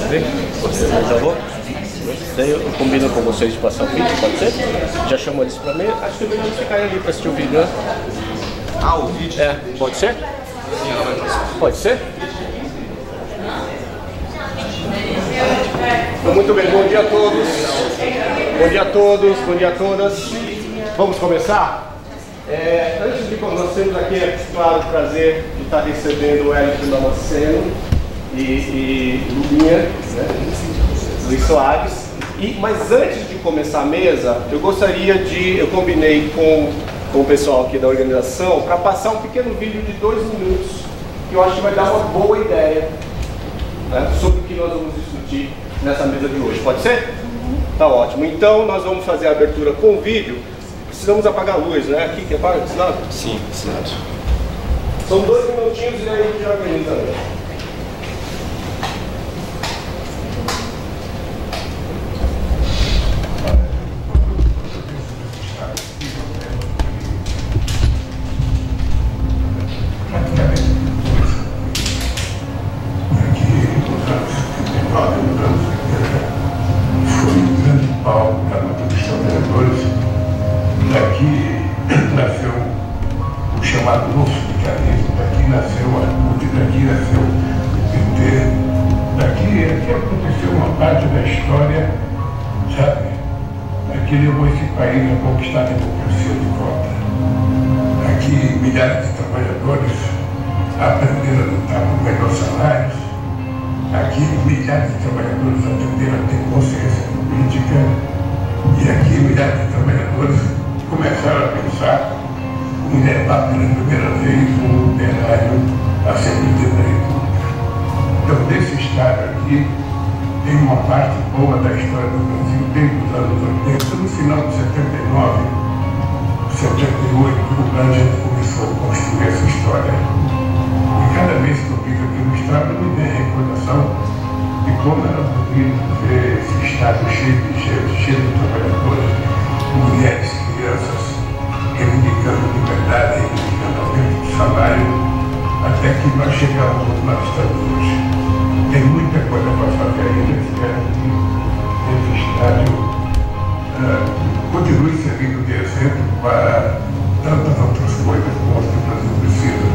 ver? Já vou? Daí eu combino com vocês de passar o vídeo, pode ser? Já chamou eles pra mim? Acho que é melhor eles ficarem ali pra assistir o vídeo, né? Ah, o vídeo? É, pode ser? Sim, ela vai passar. Pode ser? Então, muito bem, bom dia a todos. Bom dia a todos, bom dia a todas. Vamos começar? Antes de começar, nós temos aqui, claro, o prazer de estar recebendo o Wellington Damasceno e Lulinha, né? Luiz Soares. Mas antes de começar a mesa, eu combinei com o pessoal aqui da organização para passar um pequeno vídeo de 2 minutos, que eu acho que vai dar uma boa ideia, né, sobre o que nós vamos discutir nessa mesa de hoje. Pode ser? Tá ótimo. Então nós vamos fazer a abertura com o vídeo. Precisamos apagar a luz, né? Aqui que apaga desse lado? Sim, desse lado. São 2 minutinhos e aí a gente já organiza também. Conquistar a democracia de volta. Aqui, milhares de trabalhadores aprenderam a lutar por melhores salários. Aqui, milhares de trabalhadores aprenderam a ter consciência política. E aqui, milhares de trabalhadores começaram a pensar em levar pela primeira vez um operário a ser presidente da República. Então, nesse estado aqui, tem uma parte boa da história do Brasil desde os anos 80, no final de 79, 78, a gente começou a construir essa história. E cada vez que eu fico aqui no estado, me vem a recordação de como era bonito ver esse estado cheio de gente, cheio de trabalhadores, mulheres, crianças, reivindicando liberdade, reivindicando aumento do salário, até que nós chegamos onde nós estamos hoje. Tem muita coisa para fazer ainda, espero que esse estádio continue servindo de exemplo para tantas outras coisas boas que o Brasil precisa.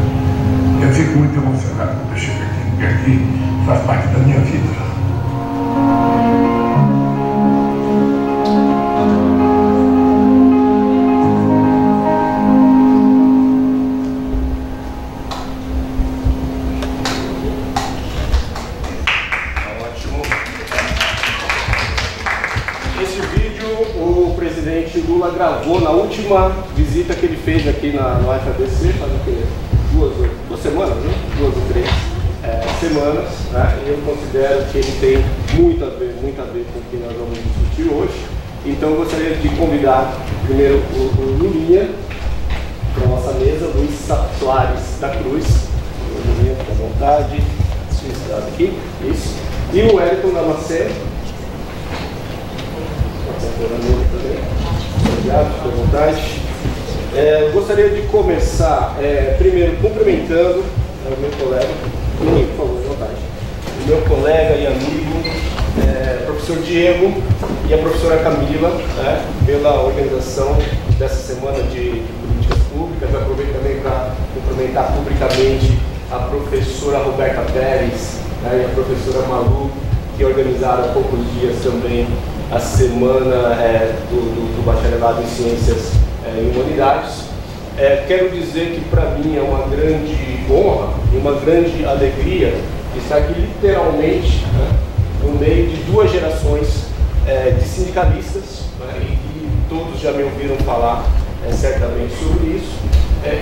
Eu fico muito emocionado quando eu chego aqui, porque aqui faz parte da minha vida. Lula gravou na última visita que ele fez aqui no FABC, faz o quê? 2 semanas, né? 2 ou 3 semanas, né? E eu considero que ele tem muito a ver com o que nós vamos discutir hoje. Então eu gostaria de convidar primeiro o Lulinha para a nossa mesa, Luiz Soares da Cruz. Lulinha, fica à vontade, aqui, isso. E o Wellington Damasceno. Também. Obrigado, fique à vontade. Gostaria de começar primeiro cumprimentando o meu colega, por favor, à vontade. O meu colega e amigo, professor Diego e a professora Camila, pela organização dessa semana de políticas públicas. Eu aproveito também para cumprimentar publicamente a professora Roberta Pérez, e a professora Malu, que organizaram há poucos dias também a semana do bacharelado em Ciências e Humanidades. Quero dizer que para mim é uma grande honra e uma grande alegria estar aqui literalmente, no meio de 2 gerações de sindicalistas, e todos já me ouviram falar certamente sobre isso.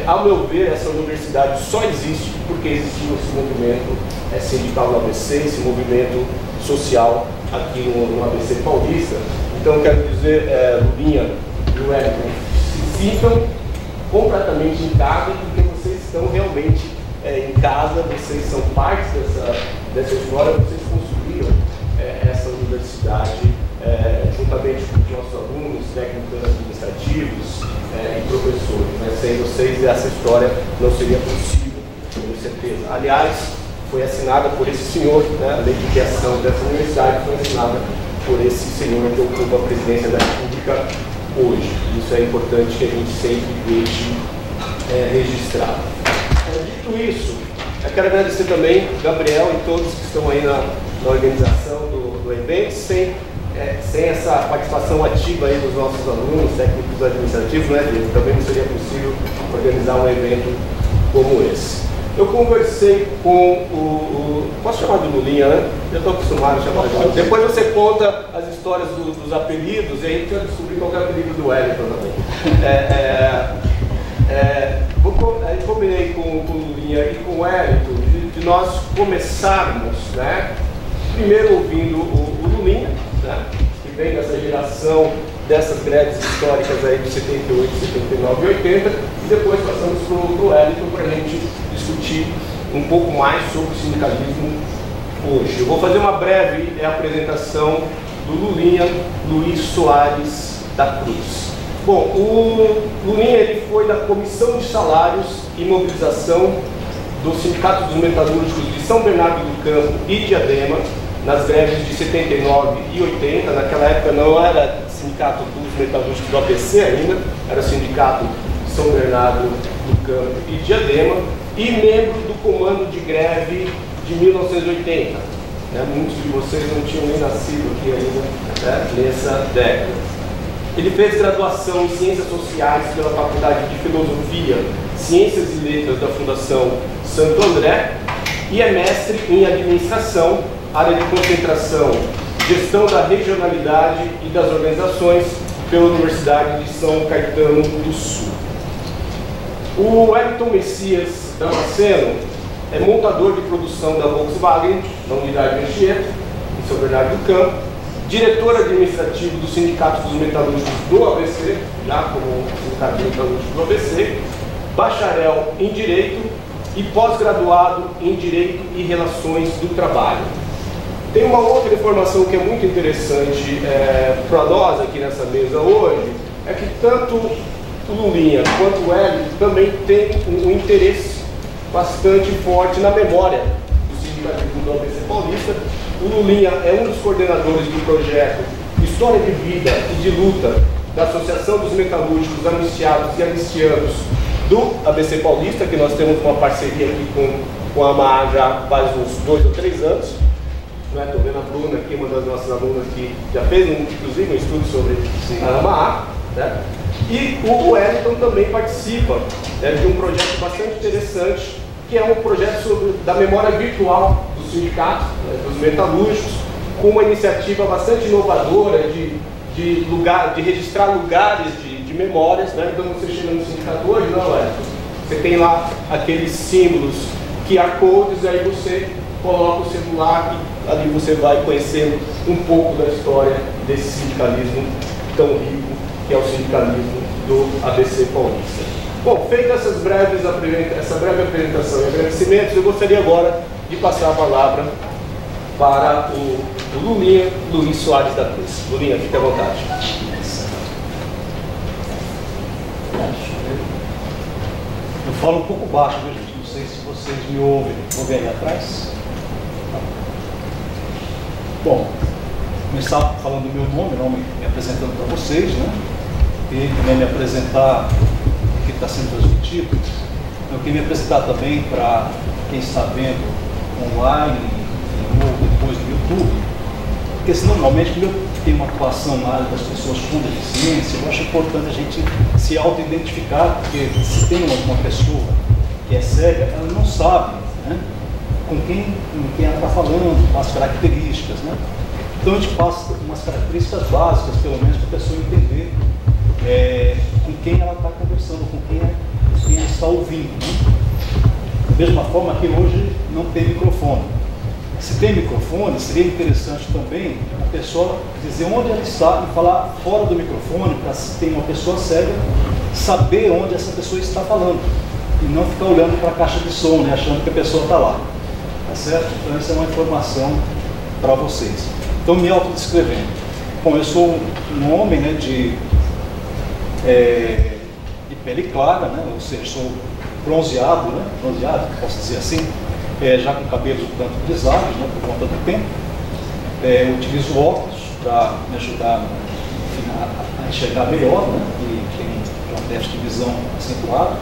Ao meu ver, essa universidade só existe porque existiu esse movimento sindical no ABC, esse movimento social aqui no ABC Paulista. Então quero dizer, Lulinha e Wellington, se sintam completamente em casa, porque vocês estão realmente em casa, vocês são parte dessa história, vocês construíram essa universidade juntamente com os nossos alunos, técnicos administrativos e professores. Sem vocês essa história não seria possível, com certeza. Aliás, foi assinada por esse senhor, né? A lei de criação dessa universidade foi assinada por esse senhor que ocupa a presidência da República hoje. Isso é importante que a gente sempre deixe registrado. Dito isso, eu quero agradecer também Gabriel e todos que estão aí na organização do evento. Sem essa participação ativa aí dos nossos alunos, técnicos administrativos, né, Diego? Também não seria possível organizar um evento como esse. Eu conversei com posso chamar de Lulinha, né? Eu estou acostumado a chamar de Lulinha. Depois você conta as histórias dos apelidos e aí a gente vai descobrir qual é o apelido do Wellington também. Combinei com o Lulinha e com o Wellington de nós começarmos, né? Primeiro ouvindo o Lulinha, né, que vem dessa geração dessas greves históricas aí de 78, 79 e 80, e depois passamos para o Wellington para a gente discutir um pouco mais sobre o sindicalismo hoje. Eu vou fazer uma breve apresentação do Lulinha Luiz Soares da Cruz. Bom, o Lulinha ele foi da Comissão de Salários e Mobilização do Sindicato dos Metalúrgicos de São Bernardo do Campo e Diadema, nas greves de 79 e 80, naquela época não era sindicato dos metalúrgicos do ABC ainda, era sindicato de São Bernardo do Campo e Diadema, e membro do comando de greve de 1980. Muitos de vocês não tinham nem nascido aqui ainda, né, nessa década. Ele fez graduação em Ciências Sociais pela Faculdade de Filosofia, Ciências e Letras da Fundação Santo André, e é mestre em Administração, área de concentração, gestão da regionalidade e das organizações pela Universidade de São Caetano do Sul. O Wellington Messias Damasceno é montador de produção da Volkswagen, na unidade de Anchieta, em São Bernardo do Campo, diretor administrativo do Sindicato dos Metalúrgicos do ABC, já como Sindicato dos Metalúrgicos do ABC, bacharel em Direito e pós-graduado em Direito e Relações do Trabalho. Tem uma outra informação que é muito interessante para nós aqui nessa mesa hoje, é que tanto o Lulinha quanto o Wellington também tem um interesse bastante forte na memória do sindicalismo do ABC Paulista. O Lulinha é um dos coordenadores do projeto História de Vida e de Luta da Associação dos Metalúrgicos Anistiados e Anistianos do ABC Paulista, que nós temos uma parceria aqui com a AMA já faz uns 2 ou 3 anos. Estou vendo a Bruna aqui, uma das nossas alunas que já fez inclusive um estudo sobre a AMA, né? E o Wellington também participa de um projeto bastante interessante, que é um projeto da memória virtual do sindicato, dos metalúrgicos, com uma iniciativa bastante inovadora de registrar lugares de memórias, né? Então você chega no sindicato hoje, não, Wellington? Você tem lá aqueles símbolos, QR codes, aí você coloca o celular e ali você vai conhecendo um pouco da história desse sindicalismo tão rico que é o sindicalismo do ABC Paulista. Bom, feita essa breve apresentação e agradecimentos, eu gostaria agora de passar a palavra para o Lulinha Luiz Soares da Cruz. Lulinha, fique à vontade. Eu falo um pouco baixo, viu, gente? Não sei se vocês me ouvem. Ouvem aí atrás? Bom, começar falando do meu nome, me apresentando para vocês, né? E também me apresentar o que está sendo transmitido. Eu queria me apresentar também para quem está vendo online ou depois no YouTube, porque senão, normalmente, como eu tenho uma atuação na área das pessoas com deficiência, eu acho importante a gente se auto-identificar, porque se tem uma pessoa que é cega, ela não sabe, né, com quem ela está falando, as características, né? Então a gente passa umas características básicas, pelo menos, para a pessoa entender com quem ela está conversando, com quem ela está ouvindo, né? Da mesma forma que hoje não tem microfone. Se tem microfone, seria interessante também a pessoa dizer onde ela está e falar fora do microfone, para se tem uma pessoa cega, saber onde essa pessoa está falando e não ficar olhando para a caixa de som, né, achando que a pessoa está lá. Tá certo? Então essa é uma informação para vocês. Então, me autodescrevendo. Bom, eu sou um homem, né, de pele clara, né, ou seja, sou bronzeado, né, bronzeado, posso dizer assim, já com cabelos um tanto grisalhos, né, por conta do tempo. Eu utilizo óculos para me ajudar, enfim, a enxergar melhor, né, e tem um déficit de visão acentuado.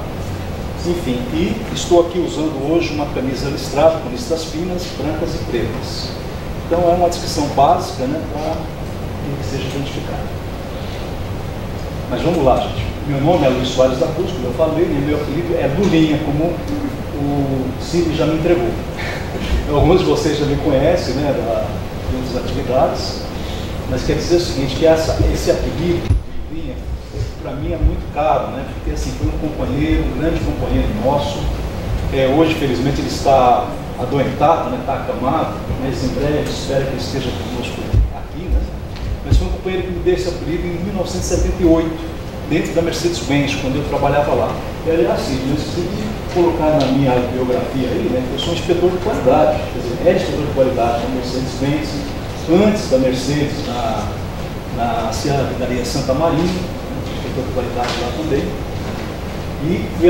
Enfim, e estou aqui usando hoje uma camisa listrada com listas finas, brancas e pretas. Então é uma descrição básica, né, para que seja identificado. Mas vamos lá, gente. Meu nome é Luiz Soares da Cruz, como eu falei, e meu apelido é Lulinha, como o Cid já me entregou. Alguns de vocês já me conhecem, né, de outras atividades, mas quer dizer o seguinte, que esse apelido, Lulinha, para mim é muito caro, né, porque assim, foi um companheiro, um grande companheiro nosso. Hoje, felizmente, ele está adoentado, né, está acamado, mas em breve espero que ele esteja conosco aqui, né? Mas foi um companheiro que me deu esse apelido em 1978, dentro da Mercedes-Benz, quando eu trabalhava lá. E aliás, assim, eu esqueci de colocar na minha biografia aí, né, que eu sou inspetor de qualidade, quer dizer, inspetor de qualidade na Mercedes-Benz, antes da Mercedes, na Serraria Santa Maria, inspetor de qualidade lá também, e fui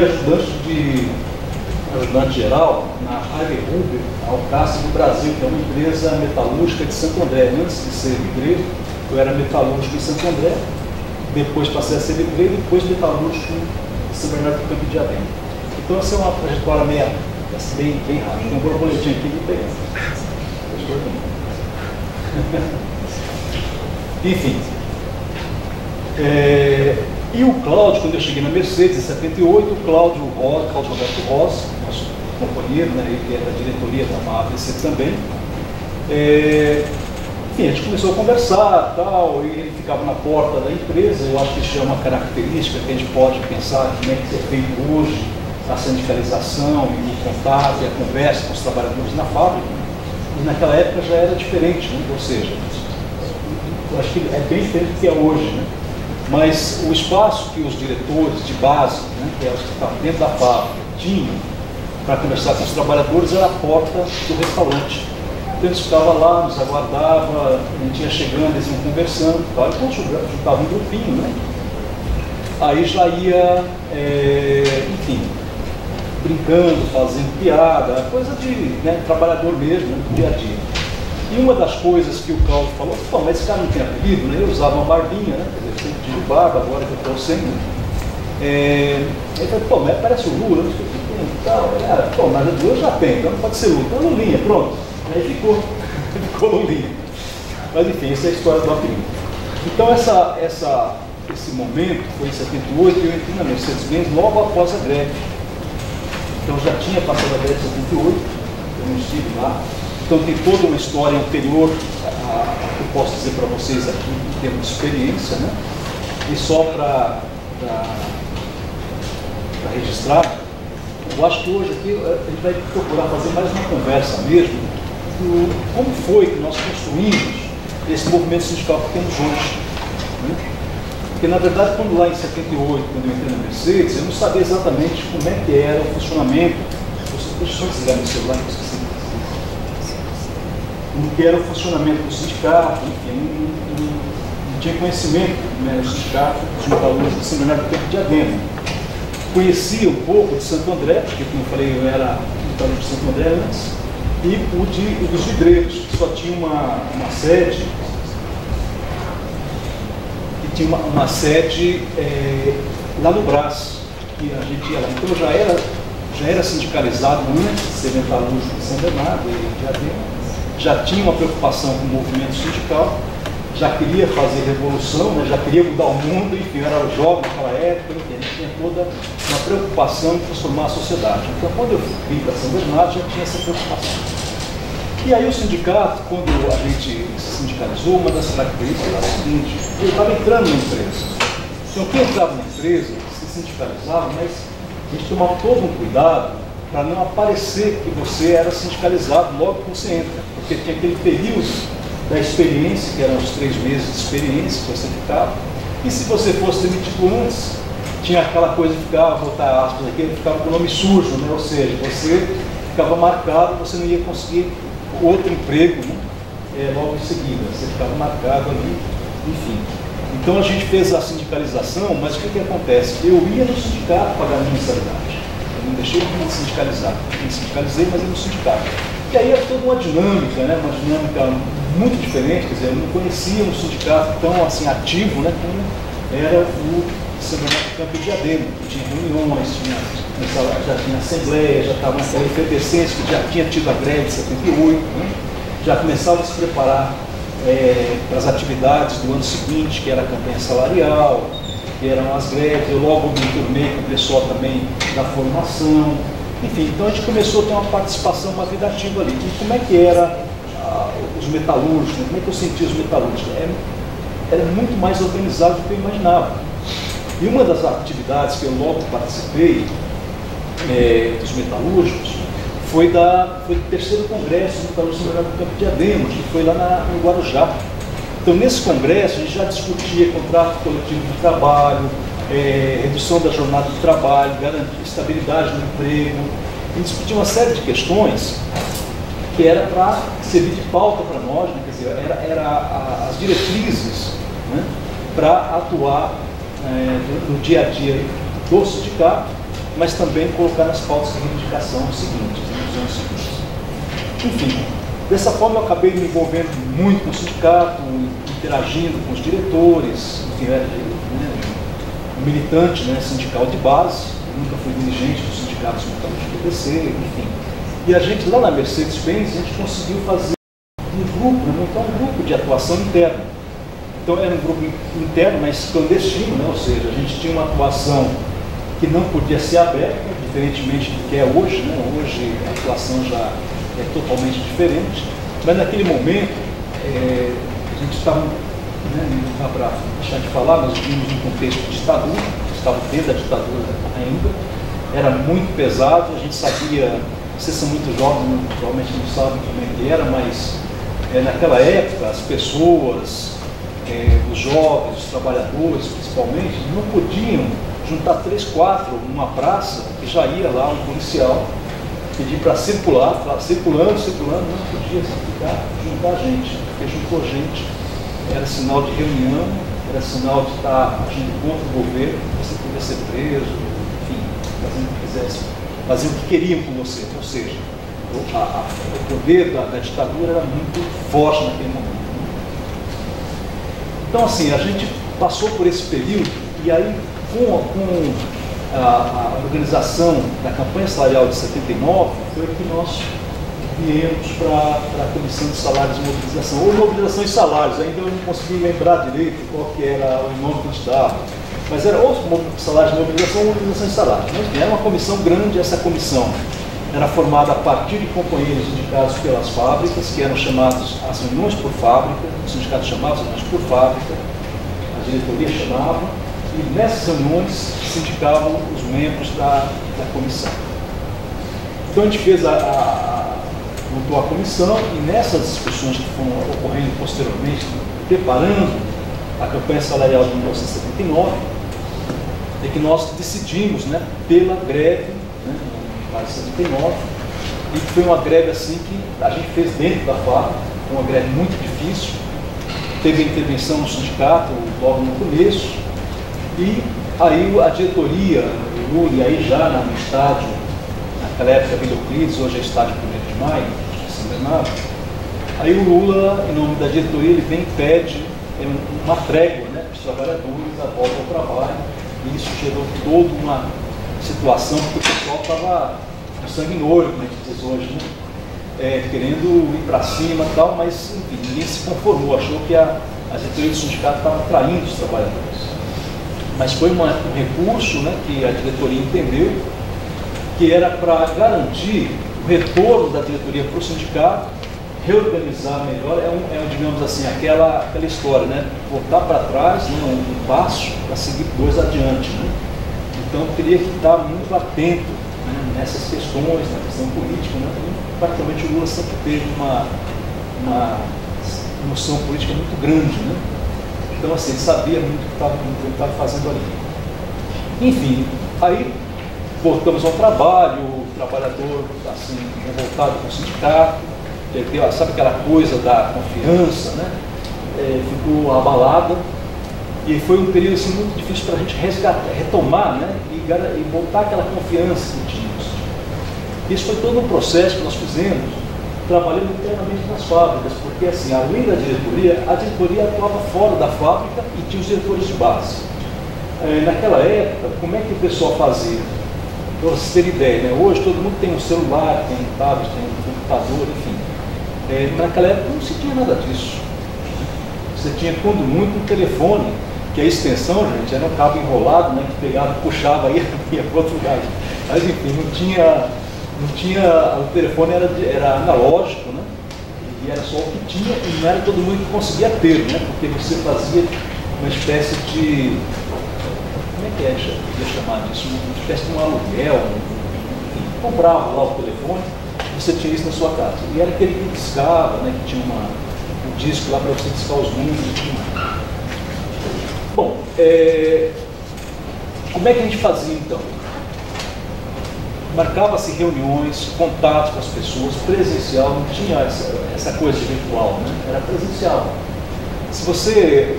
ajudante geral na Harley Rubber, Alcácer do Brasil, que é uma empresa metalúrgica de Santo André. Antes de ser vidreiro, eu era metalúrgico em Santo André, depois passei a ser vidreiro, depois metalúrgico em São Bernardo do Campo de Diadema. Então essa é uma trajetória bem rápida. Tem um borboletinho aqui de pegar. Enfim. E o Cláudio, quando eu cheguei na Mercedes em 78, o Cláudio Roberto Ross, nosso companheiro, né, ele é da diretoria da ABC também, enfim, a gente começou a conversar tal, e ele ficava na porta da empresa. Eu acho que isso é uma característica que a gente pode pensar como é que é feito hoje a sindicalização e o contato e a conversa com os trabalhadores na fábrica, e naquela época já era diferente, né? Ou seja, eu acho que é bem diferente do que é hoje, né? Mas o espaço que os diretores de base, né, que eram os que estavam dentro da fábrica, tinham para conversar com os trabalhadores era a porta do restaurante. Então eles ficavam lá, nos aguardavam, a gente ia chegando, eles iam conversando, tal, então juntava um grupinho, né? Aí já ia, enfim, brincando, fazendo piada, coisa de, né, trabalhador mesmo, né, do dia a dia. E uma das coisas que o Cláudio falou, pô, mas esse cara não tem apelido, né? Eu usava uma barbinha, né? Quer dizer, eu sempre tive barba, agora que eu estou sem. Ele falou, pô, mas parece o Lula, não sei o que tal. Pô, mas o Lula já tem, então não pode ser Lula. Então Lulinha, pronto. Aí ficou Lulinha. Mas enfim, essa é a história do apelido. Então esse momento foi em 78, eu entrei na Mercedes-Benz logo após a greve. Então já tinha passado a greve em 78, eu não estive lá. Então tem toda uma história anterior a que eu posso dizer para vocês aqui em termos de experiência, né? E só para registrar, eu acho que hoje aqui a gente vai procurar fazer mais uma conversa mesmo do como foi que nós construímos esse movimento sindical que temos hoje, né? Porque na verdade quando lá em 78, quando eu entrei na Mercedes, eu não sabia exatamente como é que era o funcionamento. Deixa eu desligar meu celular, que eu esqueci. O que era o funcionamento do sindicato, enfim, não tinha conhecimento, né, do sindicato dos metalúrgicos de São Bernardo do Campo de Diadema. Conhecia um pouco de Santo André, porque, como eu falei, eu era metalúrgico de Santo André antes, e dos vidreiros, que só tinha uma sede, lá no Brás, que a gente ia lá. Então já era sindicalizado antes de ser metalúrgico de São Bernardo e de Diadema. Já tinha uma preocupação com o movimento sindical, já queria fazer revolução, né, já queria mudar o mundo, enfim, eu era jovem naquela época, enfim, a gente tinha toda uma preocupação em transformar a sociedade. Então, quando eu vim para São Bernardo, já tinha essa preocupação. E aí o sindicato, quando a gente se sindicalizou, uma das características era a seguinte: eu estava entrando na empresa. Então, quem entrava na empresa se sindicalizava, mas a gente tomava todo um cuidado para não aparecer que você era sindicalizado logo que você entra, porque tinha aquele período da experiência, que eram os 3 meses de experiência que você ficava, e se você fosse demitido antes, tinha aquela coisa de ficar, vou botar aspas aqui, ficava com o nome sujo, né? Ou seja, você ficava marcado, você não ia conseguir outro emprego, né? Logo em seguida, você ficava marcado ali, enfim. Então a gente fez a sindicalização, mas o que acontece? Eu ia no sindicato pagar a mensalidade. não deixei de me sindicalizar. Me sindicalizei, mas no sindicato. E aí era toda uma dinâmica, né? Uma dinâmica muito diferente, quer dizer, eu não conhecia um sindicato tão assim, ativo, né? Como era o Sindicato Campo de Diadema, que tinha reuniões, já tinha assembleia, já estava naquela efervescência, que já tinha tido a greve de 78, né? Já começava a se preparar para as atividades do ano seguinte, que era a campanha salarial, que eram as greves. Eu logo me enturmei com o pessoal também da formação. Enfim, então a gente começou a ter uma participação, uma vida ativa ali. E como é que era os metalúrgicos, né? Como é que eu sentia os metalúrgicos? Era muito mais organizado do que eu imaginava. E uma das atividades que eu logo participei dos metalúrgicos foi do terceiro congresso do metalúrgico do Campo de Diadema, que foi lá no Guarujá. Então, nesse congresso, a gente já discutia contrato coletivo de trabalho, redução da jornada de trabalho, garantir estabilidade no emprego, e discutia uma série de questões que era para servir de pauta para nós, né? Quer dizer, era as diretrizes, né? Para atuar no dia a dia do sindicato, mas também colocar nas pautas de reivindicação seguintes, nos anos seguintes. Enfim, dessa forma eu acabei me envolvendo muito com o sindicato, interagindo com os diretores, enfim, era um militante, né, sindical de base, nunca fui dirigente dos sindicatos metalúrgicos do PC, enfim. E a gente lá na Mercedes-Benz, a gente conseguiu fazer um grupo, montar um grupo de atuação interna. Então era um grupo interno, mas clandestino, né? Ou seja, a gente tinha uma atuação que não podia ser aberta, diferentemente do que é hoje, né? Hoje a atuação já é totalmente diferente, mas naquele momento a gente estava, não dá para deixar de falar, nós vivimos num contexto de ditadura, estava dentro da ditadura ainda, era muito pesado, a gente sabia, vocês são muito jovens, provavelmente não sabem como é que era, mas naquela época as pessoas, os jovens, os trabalhadores principalmente, não podiam juntar 3, 4 numa praça, que já ia lá um policial pedir para circular, falar, circulando, não podia juntar gente, porque juntou gente, era sinal de reunião, era sinal de estar agindo contra o governo, você podia ser preso, enfim, fazendo o que quisesse, faziam o que queriam com você, ou seja, o poder da ditadura era muito forte naquele momento. Então, assim, a gente passou por esse período e aí, com a organização da campanha salarial de 79, foi que nós viemos para a Comissão de Salários e Mobilização, ou Mobilização e Salários, ainda eu não consegui lembrar direito qual que era o nome que a gente dava, mas era ou Salários de Mobilização ou Mobilização e Salários. Mas era uma comissão grande, essa comissão era formada a partir de companheiros indicados pelas fábricas, que eram chamados as reuniões por fábrica, o sindicato chamava as reuniões por fábrica, a diretoria chamava, e nessas reuniões se indicavam os membros da comissão. Então a gente fez montou a comissão e nessas discussões que foram ocorrendo posteriormente, preparando a campanha salarial de 1979, é que nós decidimos, né, pela greve, né, em 79, e foi uma greve assim que a gente fez dentro da fábrica, foi uma greve muito difícil, teve a intervenção do sindicato logo no começo, e aí a diretoria, o Lula, aí já no estádio, naquela época Vila Euclides, hoje é estádio 1º de Maio, de São Bernardo, aí o Lula, em nome da diretoria, ele vem e pede uma trégua, né, para os trabalhadores, a volta ao trabalho, e isso gerou toda uma situação, porque o pessoal estava com sangue no olho, como a gente diz hoje, né? Querendo ir para cima e tal, mas enfim, ninguém se conformou, achou que a diretoria do sindicato estava traindo os trabalhadores. Mas foi um recurso, né, que a diretoria entendeu que era para garantir o retorno da diretoria para o sindicato, reorganizar melhor, digamos assim, aquela história, né? Voltar para trás, né, um passo para seguir 2 adiante. Né? Então teria que estar muito atento, né, nessas questões, na questão política, né? E, praticamente o Lula sempre teve uma noção política muito grande, né? Então assim, ele sabia muito o que estava fazendo ali. Enfim, aí voltamos ao trabalho, o trabalhador assim, revoltado com o sindicato, perdeu, sabe aquela coisa da confiança, né? Ficou abalada. E foi um período assim, muito difícil para a gente resgatar, retomar, né? E voltar aquela confiança que tínhamos. Isso foi todo um processo que nós fizemos, trabalhando internamente nas fábricas, porque assim, além da diretoria, a diretoria atuava fora da fábrica e tinha os diretores de base. Naquela época, como é que o pessoal fazia? Para vocês terem ideia, né? Hoje todo mundo tem um celular, tem um tablet, tem um computador, enfim. Naquela época não se tinha nada disso. Você tinha, quando muito, um telefone, que a extensão, gente, era um cabo enrolado, né, que pegava, puxava e ia para outro lugar. Mas enfim, não tinha, o telefone era analógico, né, e era só o que tinha, e não era todo mundo que conseguia ter, né, porque você fazia uma espécie de, como é que ia chamar disso, uma espécie de um aluguel, enfim, comprava lá o telefone, você tinha isso na sua casa. E era aquele que discava, né, que tinha um disco lá para você discar os números e tudo mais. Bom, como é que a gente fazia então? Marcava-se reuniões, contatos com as pessoas, presencial, não tinha essa coisa virtual, né? Era presencial.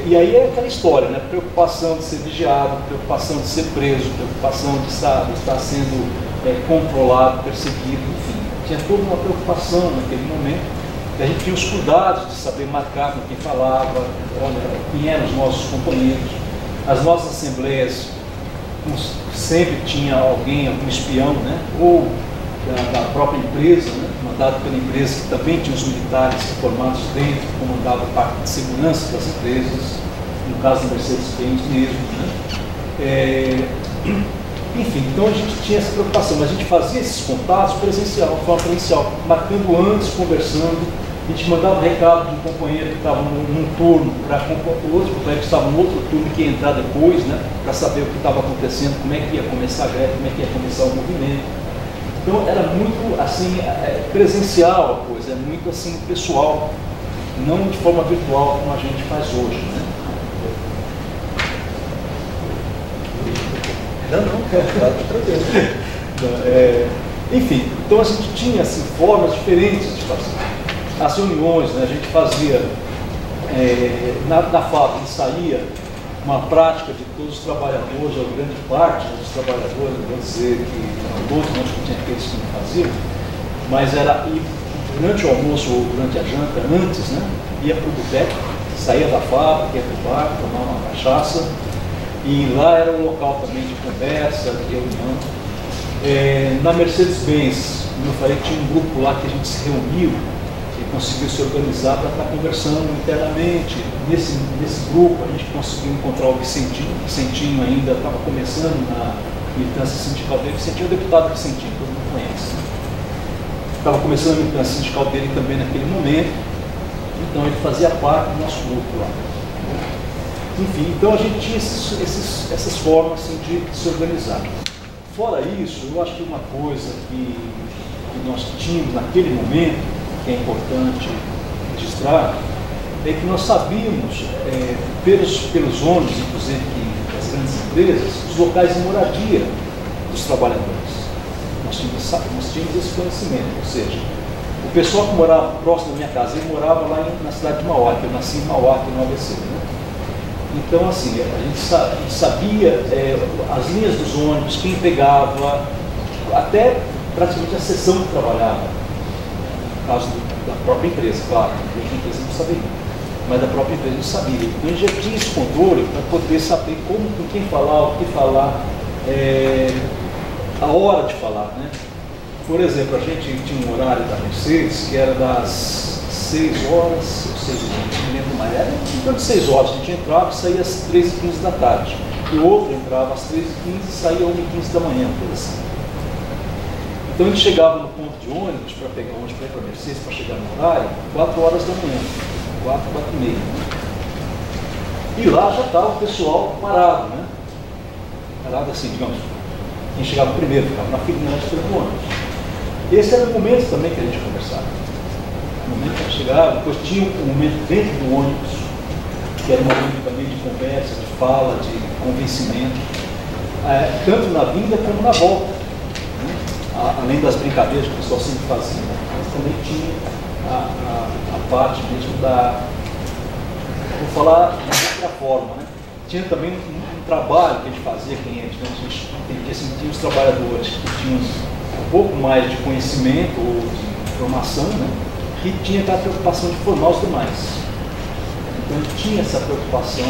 E aí é aquela história, né? Preocupação de ser vigiado, preocupação de ser preso, preocupação de estar sendo controlado, perseguido, enfim. Tinha toda uma preocupação naquele momento. A gente tinha os cuidados de saber marcar com quem falava, quem eram os nossos companheiros. As nossas assembleias sempre tinha alguém, algum espião, né? Ou da própria empresa, né? Mandado pela empresa, que também tinha os militares formados dentro, que comandavam a parte de segurança das empresas, no caso da Mercedes-Benz mesmo, né? Enfim, então a gente tinha essa preocupação, mas a gente fazia esses contatos presencial, de forma presencial, marcando antes, conversando. A gente mandava recado de um companheiro que estava num turno para outro companheiro que estava no outro turno que ia entrar depois, né, para saber o que estava acontecendo, como é que ia começar a greve, como é que ia começar o movimento. Então era muito assim, presencial a coisa, muito assim, pessoal, não de forma virtual como a gente faz hoje, né? Enfim, então a gente tinha assim, formas diferentes de fazer. As reuniões, né, a gente fazia, na fábrica saía uma prática de todos os trabalhadores, ou grande parte dos trabalhadores, não vou dizer que todos, não tinha aqueles que não faziam, mas era ir durante o almoço ou durante a janta, antes, né, ia para o boteco, saía da fábrica, ia para o bar, tomar uma cachaça. E lá era um local também de conversa, de reunião. Na Mercedes-Benz, como eu falei, tinha um grupo lá que a gente se reuniu e conseguiu se organizar para estar conversando internamente. Nesse grupo a gente conseguiu encontrar o Vicentinho. O Vicentinho ainda estava começando na militância sindical dele. Vicentinho é o deputado Vicentinho, todo mundo conhece. Estava começando a militância sindical dele também naquele momento. Então ele fazia parte do nosso grupo lá. Enfim, então a gente tinha essas formas assim, de se organizar. Fora isso, eu acho que uma coisa que nós tínhamos naquele momento, que é importante registrar, é que nós sabíamos, pelos ônibus, inclusive das grandes empresas, os locais de moradia dos trabalhadores. Nós tínhamos esse conhecimento, ou seja, o pessoal que morava próximo da minha casa, ele morava lá na cidade de Mauá, que eu nasci em Mauá, aqui no ABC, né? Então, assim, a gente sabia as linhas dos ônibus, quem pegava, até praticamente a seção que trabalhava, no caso da própria empresa, claro, a empresa não sabia, mas da própria empresa não sabia. Então, a gente já tinha esse controle para poder saber como, com quem falar, o que falar, a hora de falar, né? Por exemplo, a gente tinha um horário da Mercedes que era das 6 horas, ou seja, não me lembro mais, era em torno de 6 horas, a gente entrava e saía às 13h15 da tarde. E o outro entrava às 13h15 e saía às 1h15 da manhã, coisa assim. Então a gente chegava no ponto de ônibus, para pegar ônibus para ir para a Mercedes, para chegar no horário, 4 horas da manhã, 4h30. E lá já estava o pessoal parado, né? Parado assim, digamos, quem chegava primeiro, ficava na filinha esperando o ônibus. Esse era o momento também que a gente conversava. O momento que chegava, depois tinha um momento dentro do ônibus, que era um momento também de conversa, de fala, de convencimento, tanto na vinda como na volta, né? Além das brincadeiras que o pessoal sempre fazia, mas também tinha a parte mesmo vou falar de outra forma, né? Tinha também um trabalho que a gente fazia, a gente tinha os trabalhadores que tinham um pouco mais de conhecimento ou de informação, né? E tinha aquela preocupação de formar os demais. Então tinha essa preocupação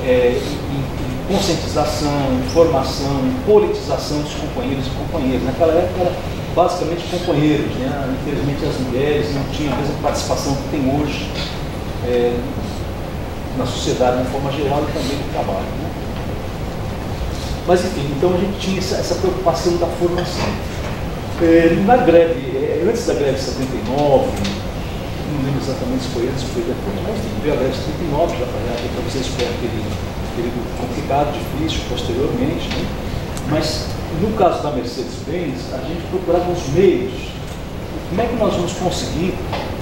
em conscientização, em formação, em politização dos companheiros e companheiras. Naquela época era basicamente companheiros, né? Infelizmente as mulheres não tinham a mesma participação que tem hoje na sociedade de uma forma geral e também no trabalho, né? Mas enfim, então a gente tinha essa preocupação da formação. Na greve, antes da greve de 79, não lembro exatamente se foi antes ou foi depois, mas veio a greve de 79, já para vocês foi aquele período complicado, difícil, posteriormente, né? Mas no caso da Mercedes-Benz, a gente procurava os meios. Como é que nós vamos conseguir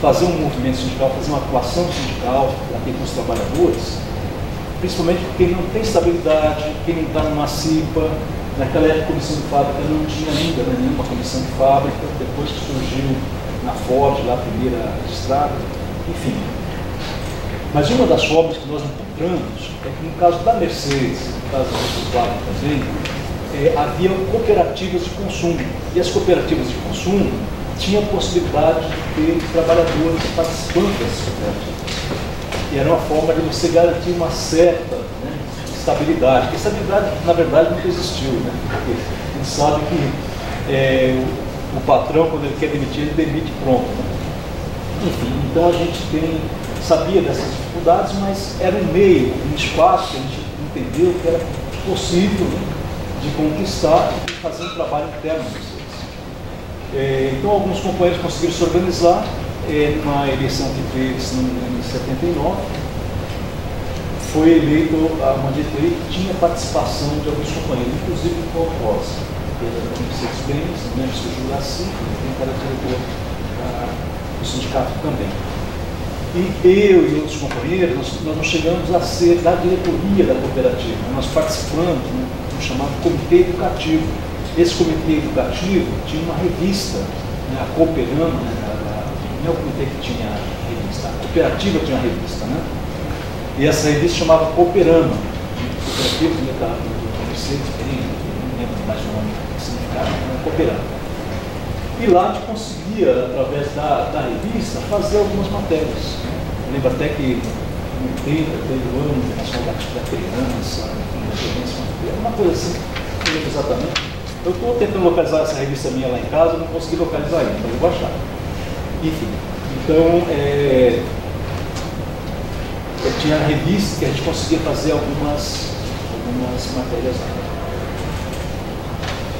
fazer um movimento sindical, fazer uma atuação sindical aqui com os trabalhadores, principalmente quem não tem estabilidade, quem não está numa CIPA. Naquela época a comissão de fábrica não tinha ainda nenhuma comissão de fábrica, depois que surgiu na Ford, lá a primeira registrada, enfim. Mas uma das formas que nós encontramos é que no caso da Mercedes, no caso da Volkswagen também, havia cooperativas de consumo. E as cooperativas de consumo tinham a possibilidade de ter trabalhadores participando dessas cooperativas. E era uma forma de você garantir uma certa, né, estabilidade. Porque estabilidade, na verdade, nunca existiu, né? Porque a gente sabe que o patrão, quando ele quer demitir, ele demite pronto, né? Enfim, então a gente sabia dessas dificuldades, mas era um meio, um espaço que a gente entendeu que era possível, né, de conquistar e de fazer um trabalho interno vocês. Então alguns companheiros conseguiram se organizar numa eleição que teve, se não me engano, em 79, foi eleito uma diretoria que tinha participação de alguns companheiros, inclusive o Paulo Rosa, que era da Mercedes-Benz, não lembro se o Juraci, que era diretor do sindicato também. E eu e outros companheiros, nós não chegamos a ser da diretoria da cooperativa, nós participamos, né, do chamado Comitê Educativo. Esse Comitê Educativo tinha uma revista, né, a Cooperama, né, não é o comitê que tinha a revista, a cooperativa tinha a revista, né? E essa revista chamava Cooperama, cooperativa do Mercedes-Benz, não lembro mais o nome que significava, era Cooperama. E lá a gente conseguia, através da revista, fazer algumas matérias. Eu lembro até que em 80 teve o ano internacional da criança, uma coisa assim, não lembro exatamente. Eu estou tentando localizar essa revista minha lá em casa, não consegui localizar ainda, mas eu vou achar. Enfim, então tinha a revista que a gente conseguia fazer algumas matérias lá.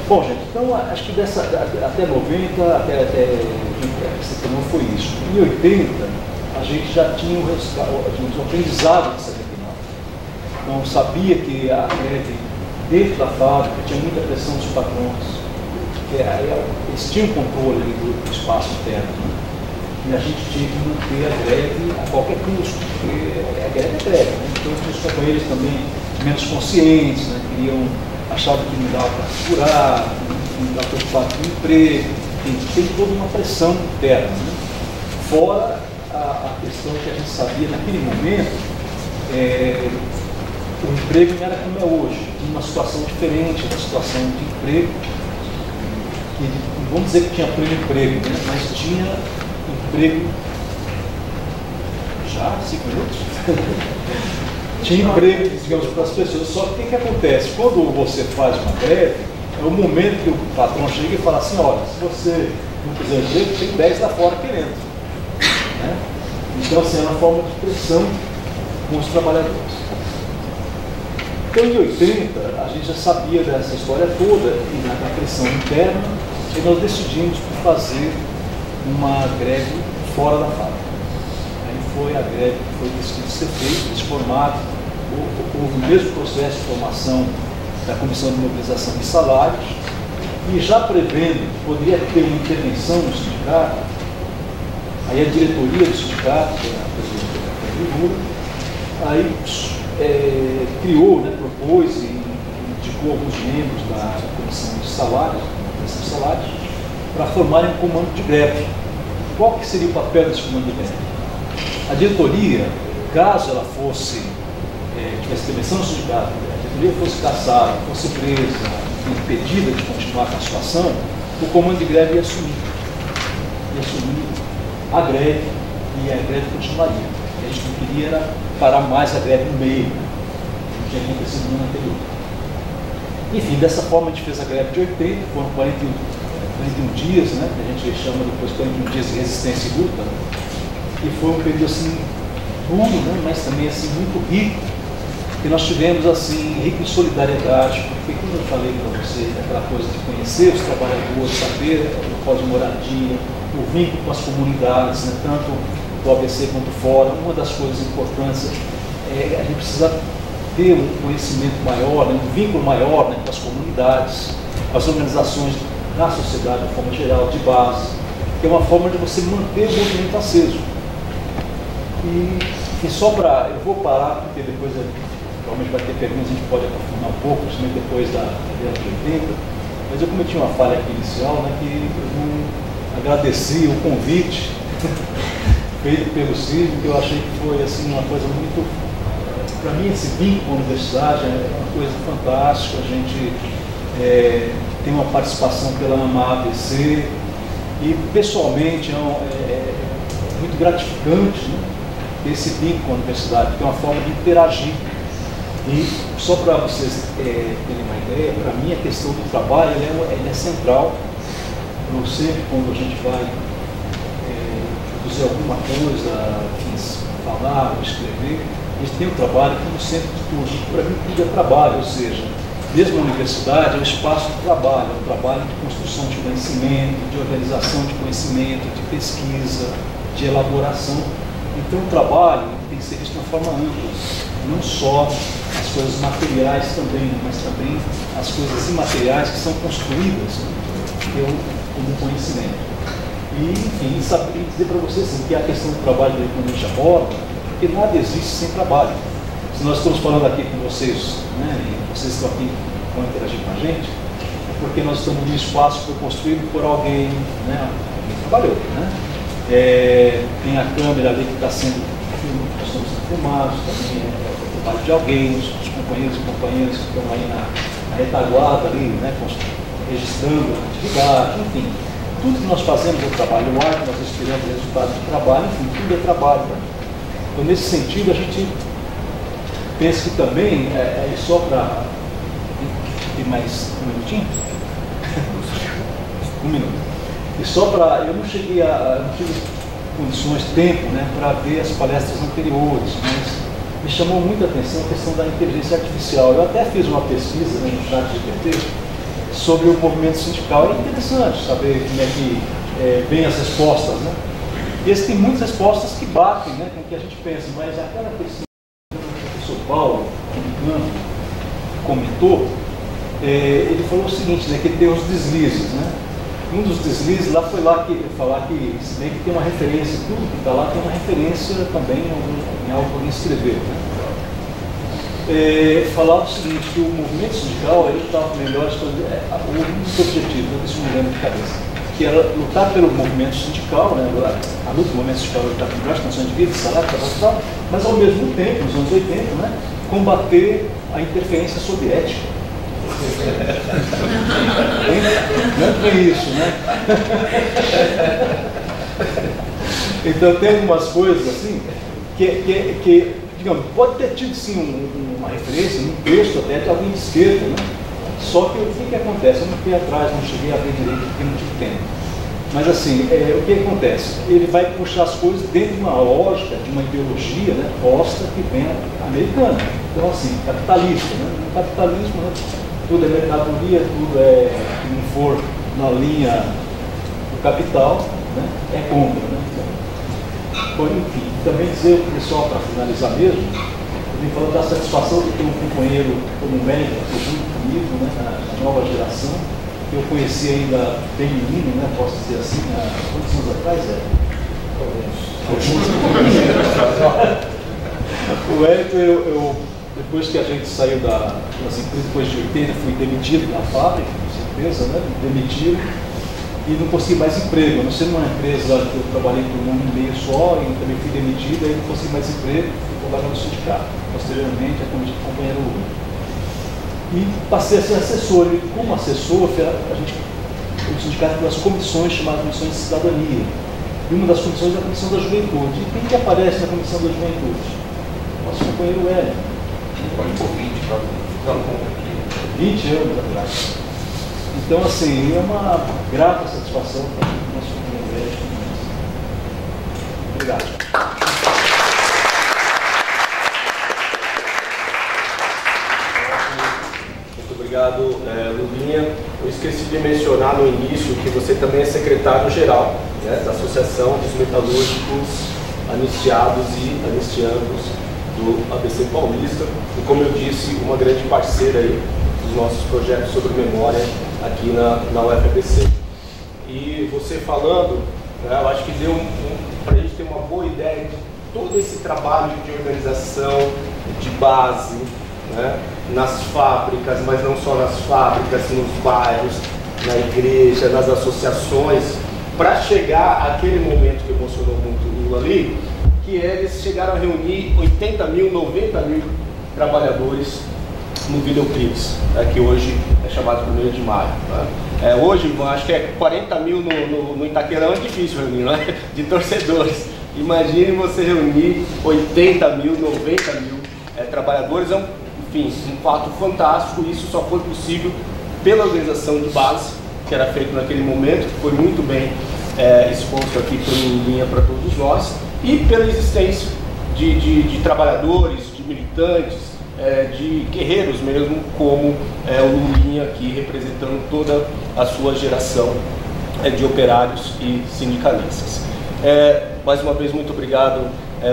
Bom, gente, então acho que até 90, até 79 foi isso. Em 80, a gente já tinha o aprendizado de 79. Então sabia que a greve dentro da fábrica tinha muita pressão dos patrões, eles tinham controle do espaço interno, né? E a gente tinha que manter a greve a qualquer custo, porque a greve é greve, né? Então os companheiros também menos conscientes, né? Achavam que não dava para segurar, não dava preocupado com o emprego, tem toda uma pressão interna, né? Fora a questão que a gente sabia naquele momento, o emprego não era como é hoje, tinha uma situação diferente da situação de emprego, que não vamos dizer que tinha pleno emprego, né? Mas tinha emprego. Já? 5 minutos? Tinha emprego, digamos, para as pessoas. Só que o que acontece? Quando você faz uma greve, é o momento que o patrão chega e fala assim: olha, se você não quiser emprego, tem 10 lá fora querendo. Né? Então, assim, é uma forma de pressão com os trabalhadores. Então, em 80, a gente já sabia dessa história toda, e na pressão interna, e nós decidimos fazer uma greve fora da fábrica. Aí foi a greve que foi decidida ser feita, eles formaram, houve o mesmo processo de formação da Comissão de Mobilização de Salários, e já prevendo que poderia ter uma intervenção no sindicato, aí a diretoria do sindicato, que era a presidente da Lula, aí criou, né, propôs e indicou alguns membros da Comissão de Salários, para formarem um comando de greve. Qual que seria o papel desse comando de greve? A diretoria, caso ela fosse, tivesse intervenção no sindicato, a diretoria fosse caçada, fosse presa, impedida de continuar com a situação, o comando de greve ia assumir a greve, e a greve continuaria. A gente não queria era parar mais a greve no meio, como tinha acontecido no ano anterior. Enfim, dessa forma a gente fez a greve de 80, foram 41 dias, né, que a gente chama depois 41 dias de resistência e luta, e foi um período assim duro, né, mas também assim muito rico, que nós tivemos assim rico em solidariedade, porque como eu falei para você, aquela coisa de conhecer os trabalhadores, saber o local de moradia, o vínculo com as comunidades, né, tanto do ABC quanto fora. Uma das coisas importantes é a gente precisa ter um conhecimento maior, né, um vínculo maior, né, com as comunidades, com as organizações na sociedade de forma geral, de base, que é uma forma de você manter o movimento aceso. E só para, eu vou parar, porque depois provavelmente vai ter perguntas, a gente pode aprofundar um pouco, principalmente depois da década de 80, mas eu cometi uma falha aqui inicial, né, que eu não agradeci o convite feito pelo Cid, que eu achei que foi assim, uma coisa muito, para mim esse vínculo com a universidade é uma coisa fantástica. A gente tem uma participação pela AMA-ABC e pessoalmente é muito gratificante, né, ter esse vínculo com a universidade, porque é uma forma de interagir. E só para vocês terem uma ideia, para mim a questão do trabalho ela é central. Eu sempre, quando a gente vai produzir alguma coisa, falar ou escrever, a gente tem o trabalho como centro de tudo. Para mim tudo é trabalho, ou seja, mesmo a universidade é um espaço de trabalho, é um trabalho de construção de conhecimento, de organização de conhecimento, de pesquisa, de elaboração. Então o trabalho tem que ser visto de uma forma ampla, não só as coisas materiais também, mas também as coisas imateriais que são construídas, né, como conhecimento. E, enfim, dizer para vocês assim, que a questão do trabalho da economia aborda, porque nada existe sem trabalho. Se nós estamos falando aqui com vocês, né, e vocês estão aqui vão interagir com a gente, é porque nós estamos num espaço que foi construído por alguém, né, alguém trabalhou, né? Tem a câmera ali que está sendo, nós estamos sendo filmados, também é o trabalho de alguém, os companheiros e companheiras que estão aí na retaguarda ali, né, registrando a atividade, enfim. Tudo que nós fazemos é trabalho, o ar que nós esperamos é resultado de trabalho, enfim, tudo é trabalho. Né? Então, nesse sentido, a gente pensa que também, só para... Tem mais um minutinho? Um minuto. E só para... Eu não cheguei não tive condições, tempo, né, para ver as palestras anteriores, mas me chamou muita atenção a questão da inteligência artificial. Eu até fiz uma pesquisa, né, no ChatGPT, sobre o movimento sindical. É interessante saber como é que vem as respostas, né? E tem muitas respostas que batem, né, com o que a gente pensa, mas aquela questão que o professor Paulo, americano, comentou, ele falou o seguinte, né, que tem os deslizes, né? Um dos deslizes lá foi lá falar que, se bem que tem uma referência, tudo que está lá tem uma referência também em algo que alguém escreveu, né? Falar o seguinte, que o movimento sindical ele estava melhor, o único objetivo, isso me lembro de cabeça, que era lutar pelo movimento sindical, né, a luta do movimento sindical era lutar por melhores condições de vida, salário, tal, mas ao mesmo tempo, nos anos 80, né, combater a interferência soviética. Não é isso, né? Então tem algumas coisas assim que digamos, pode ter tido sim uma referência, um texto até de alguém de esquerda, né? Só que o que acontece? Eu não fui atrás, não cheguei a ver direito porque não tive tempo. Mas assim, o que acontece? Ele vai puxar as coisas dentro de uma lógica, de uma ideologia, né, posta que vem americana. Então assim, capitalista, né? No capitalismo, né, tudo é mercadoria, tudo que não for na linha do capital, né, é compra, né? Bom, enfim, também dizer para o pessoal, para finalizar mesmo, eu vim falando da satisfação de ter um companheiro como médico junto comigo, né, na nova geração, que eu conheci ainda bem menino, né, posso dizer assim, há quantos anos atrás? O Hélio, depois que a gente saiu das empresas, depois de 80, fui demitido da fábrica, com certeza, né, demitido. E não consegui mais emprego. Eu não sei, numa empresa que eu trabalhei por um ano e meio só, e também fui demitido, aí não consegui mais emprego, fui trabalhar no sindicato. Posteriormente, a companheiro. E passei a ser assessor. E como assessor, a gente o sindicato pelas comissões chamadas comissões de cidadania. E uma das comissões é a comissão da juventude. E quem que aparece na comissão da juventude? Nosso companheiro Hélio. Pode pôr 20 para ficar um pouco aqui. 20 anos atrás. Então, assim, é uma grata satisfação para o nosso companheiro Hélio. Obrigado. Obrigado, Lulinha. Eu esqueci de mencionar no início que você também é secretário-geral, né, da Associação dos Metalúrgicos Anistiados e Anistianos do ABC Paulista. E, como eu disse, uma grande parceira aí dos nossos projetos sobre memória aqui na UFABC. E você falando, né, eu acho que deu para a gente ter uma boa ideia de todo esse trabalho de organização, de base, né, nas fábricas, mas não só nas fábricas, nos bairros, na igreja, nas associações, para chegar àquele momento que emocionou muito o Lula ali, que eles chegaram a reunir 80 mil, 90 mil trabalhadores no Videoclips, né, que hoje é chamado 1º de maio. Né? Hoje, acho que é 40 mil no Itaquerão, é difícil reunir, né? De torcedores. Imagine você reunir 80 mil, 90 mil trabalhadores. Enfim, um fato fantástico. Isso só foi possível pela organização de base, que era feito naquele momento, que foi muito bem exposto aqui pelo Lulinha para todos nós, e pela existência de trabalhadores, de militantes, de guerreiros mesmo, como o Lulinha aqui, representando toda a sua geração de operários e sindicalistas. Mais uma vez, muito obrigado,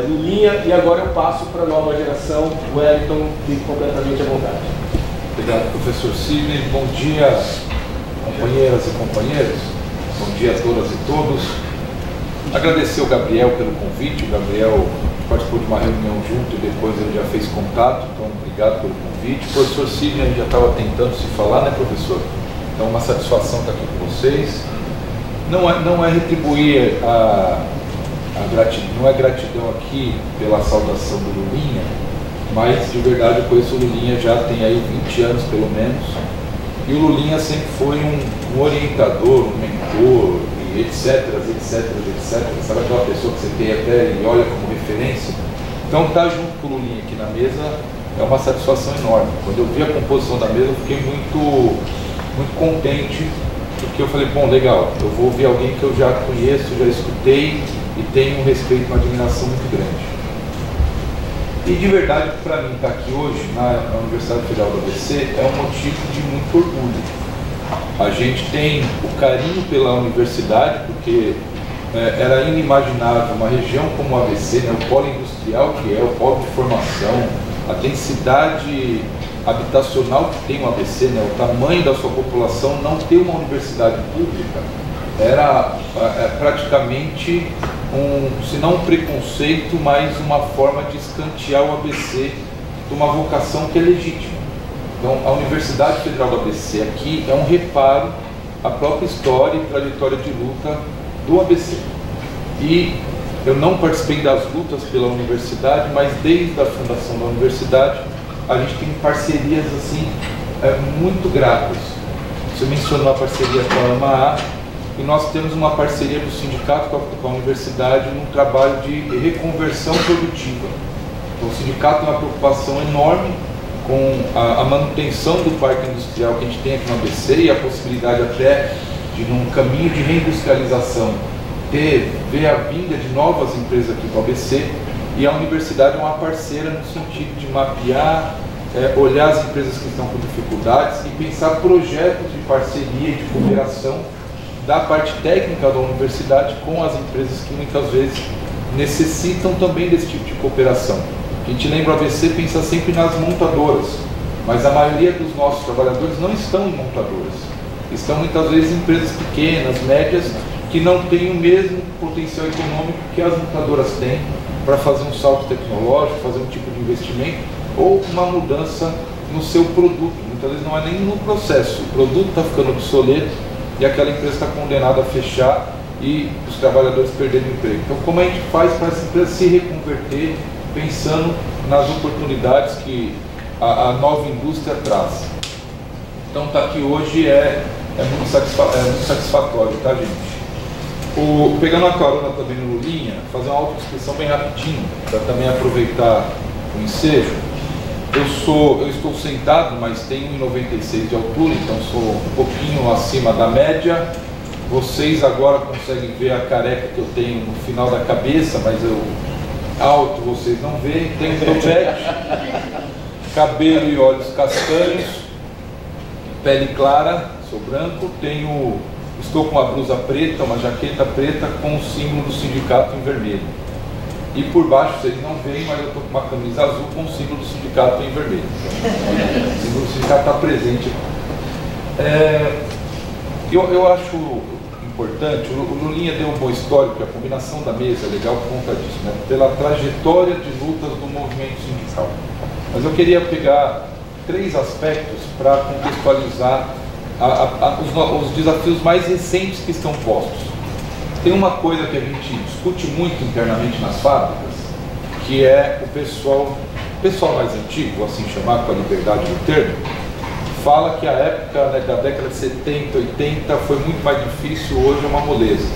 Lulinha, e agora eu passo para a nova geração. O Wellington, fique completamente à vontade. Obrigado, professor Sidney. Bom dia, companheiras e companheiros. Bom dia a todas e todos. Agradecer ao Gabriel pelo convite. O Gabriel participou de uma reunião junto e depois ele já fez contato, então obrigado pelo convite. O professor Sidney, a gente já estava tentando se falar, né, professor? Então, uma satisfação estar aqui com vocês. Não é retribuir não é gratidão aqui pela saudação do Lulinha, mas de verdade eu conheço o Lulinha já tem aí 20 anos pelo menos, e o Lulinha sempre foi um orientador, um mentor, e etc. Sabe aquela pessoa que você tem até e olha como referência? Então estar junto com o Lulinha aqui na mesa é uma satisfação enorme. Quando eu vi a composição da mesa eu fiquei muito contente, porque eu falei, bom, legal, eu vou ouvir alguém que eu já conheço, já escutei e tenho um respeito e uma admiração muito grande. E de verdade, para mim estar aqui hoje na Universidade Federal do ABC é um motivo de muito orgulho. A gente tem o carinho pela universidade, porque era inimaginável uma região como o ABC, né, o polo industrial que é, o polo de formação, a densidade habitacional que tem o ABC, né, o tamanho da sua população, não ter uma universidade pública era praticamente se não um preconceito, mas uma forma de escantear o ABC de uma vocação que é legítima. Então, a Universidade Federal do ABC aqui é um reparo à própria história e trajetória de luta do ABC. E eu não participei das lutas pela universidade, mas desde a fundação da universidade, a gente tem parcerias assim muito gratas. Você mencionou a parceria com a AMA, e nós temos uma parceria do sindicato com a universidade num trabalho de reconversão produtiva. Então, o sindicato tem uma preocupação enorme com a manutenção do parque industrial que a gente tem aqui no ABC e a possibilidade até de, num caminho de reindustrialização, ver a vinda de novas empresas aqui no ABC, e a universidade é uma parceira no sentido de mapear, olhar as empresas que estão com dificuldades e pensar projetos de parceria e de cooperação da parte técnica da universidade com as empresas que muitas vezes necessitam também desse tipo de cooperação. A gente lembra o ABC pensar sempre nas montadoras, mas a maioria dos nossos trabalhadores não estão em montadoras, estão muitas vezes em empresas pequenas, médias, que não têm o mesmo potencial econômico que as montadoras têm para fazer um salto tecnológico, fazer um tipo de investimento ou uma mudança no seu produto. Muitas vezes não é nem no processo, o produto está ficando obsoleto e aquela empresa está condenada a fechar e os trabalhadores perderem o emprego. Então, como a gente faz para essa empresa se reconverter, pensando nas oportunidades que a nova indústria traz? Então, estar aqui hoje é é muito satisfatório, tá, gente? Pegando a carona também no Lulinha, fazer uma autodescrição bem rapidinho, para também aproveitar o ensejo. Eu estou sentado, mas tenho 1,96 de altura, então sou um pouquinho acima da média. Vocês agora conseguem ver a careca que eu tenho no final da cabeça, mas eu alto vocês não veem. Tenho topete, cabelo e olhos castanhos, pele clara, sou branco, estou com uma blusa preta, uma jaqueta preta com o símbolo do sindicato em vermelho. E por baixo, vocês não veem, mas eu estou com uma camisa azul com o símbolo do sindicato em vermelho. O símbolo do sindicato está presente. Eu acho importante, o Lulinha deu um bom histórico, a combinação da mesa é legal por conta disso, né? Pela trajetória de lutas do movimento sindical. Mas eu queria pegar 3 aspectos para contextualizar os desafios mais recentes que estão postos. Tem uma coisa que a gente discute muito internamente nas fábricas, que é o pessoal mais antigo, vou assim chamar com a liberdade do termo, fala que a época, né, da década de 70, 80 foi muito mais difícil, hoje é uma moleza.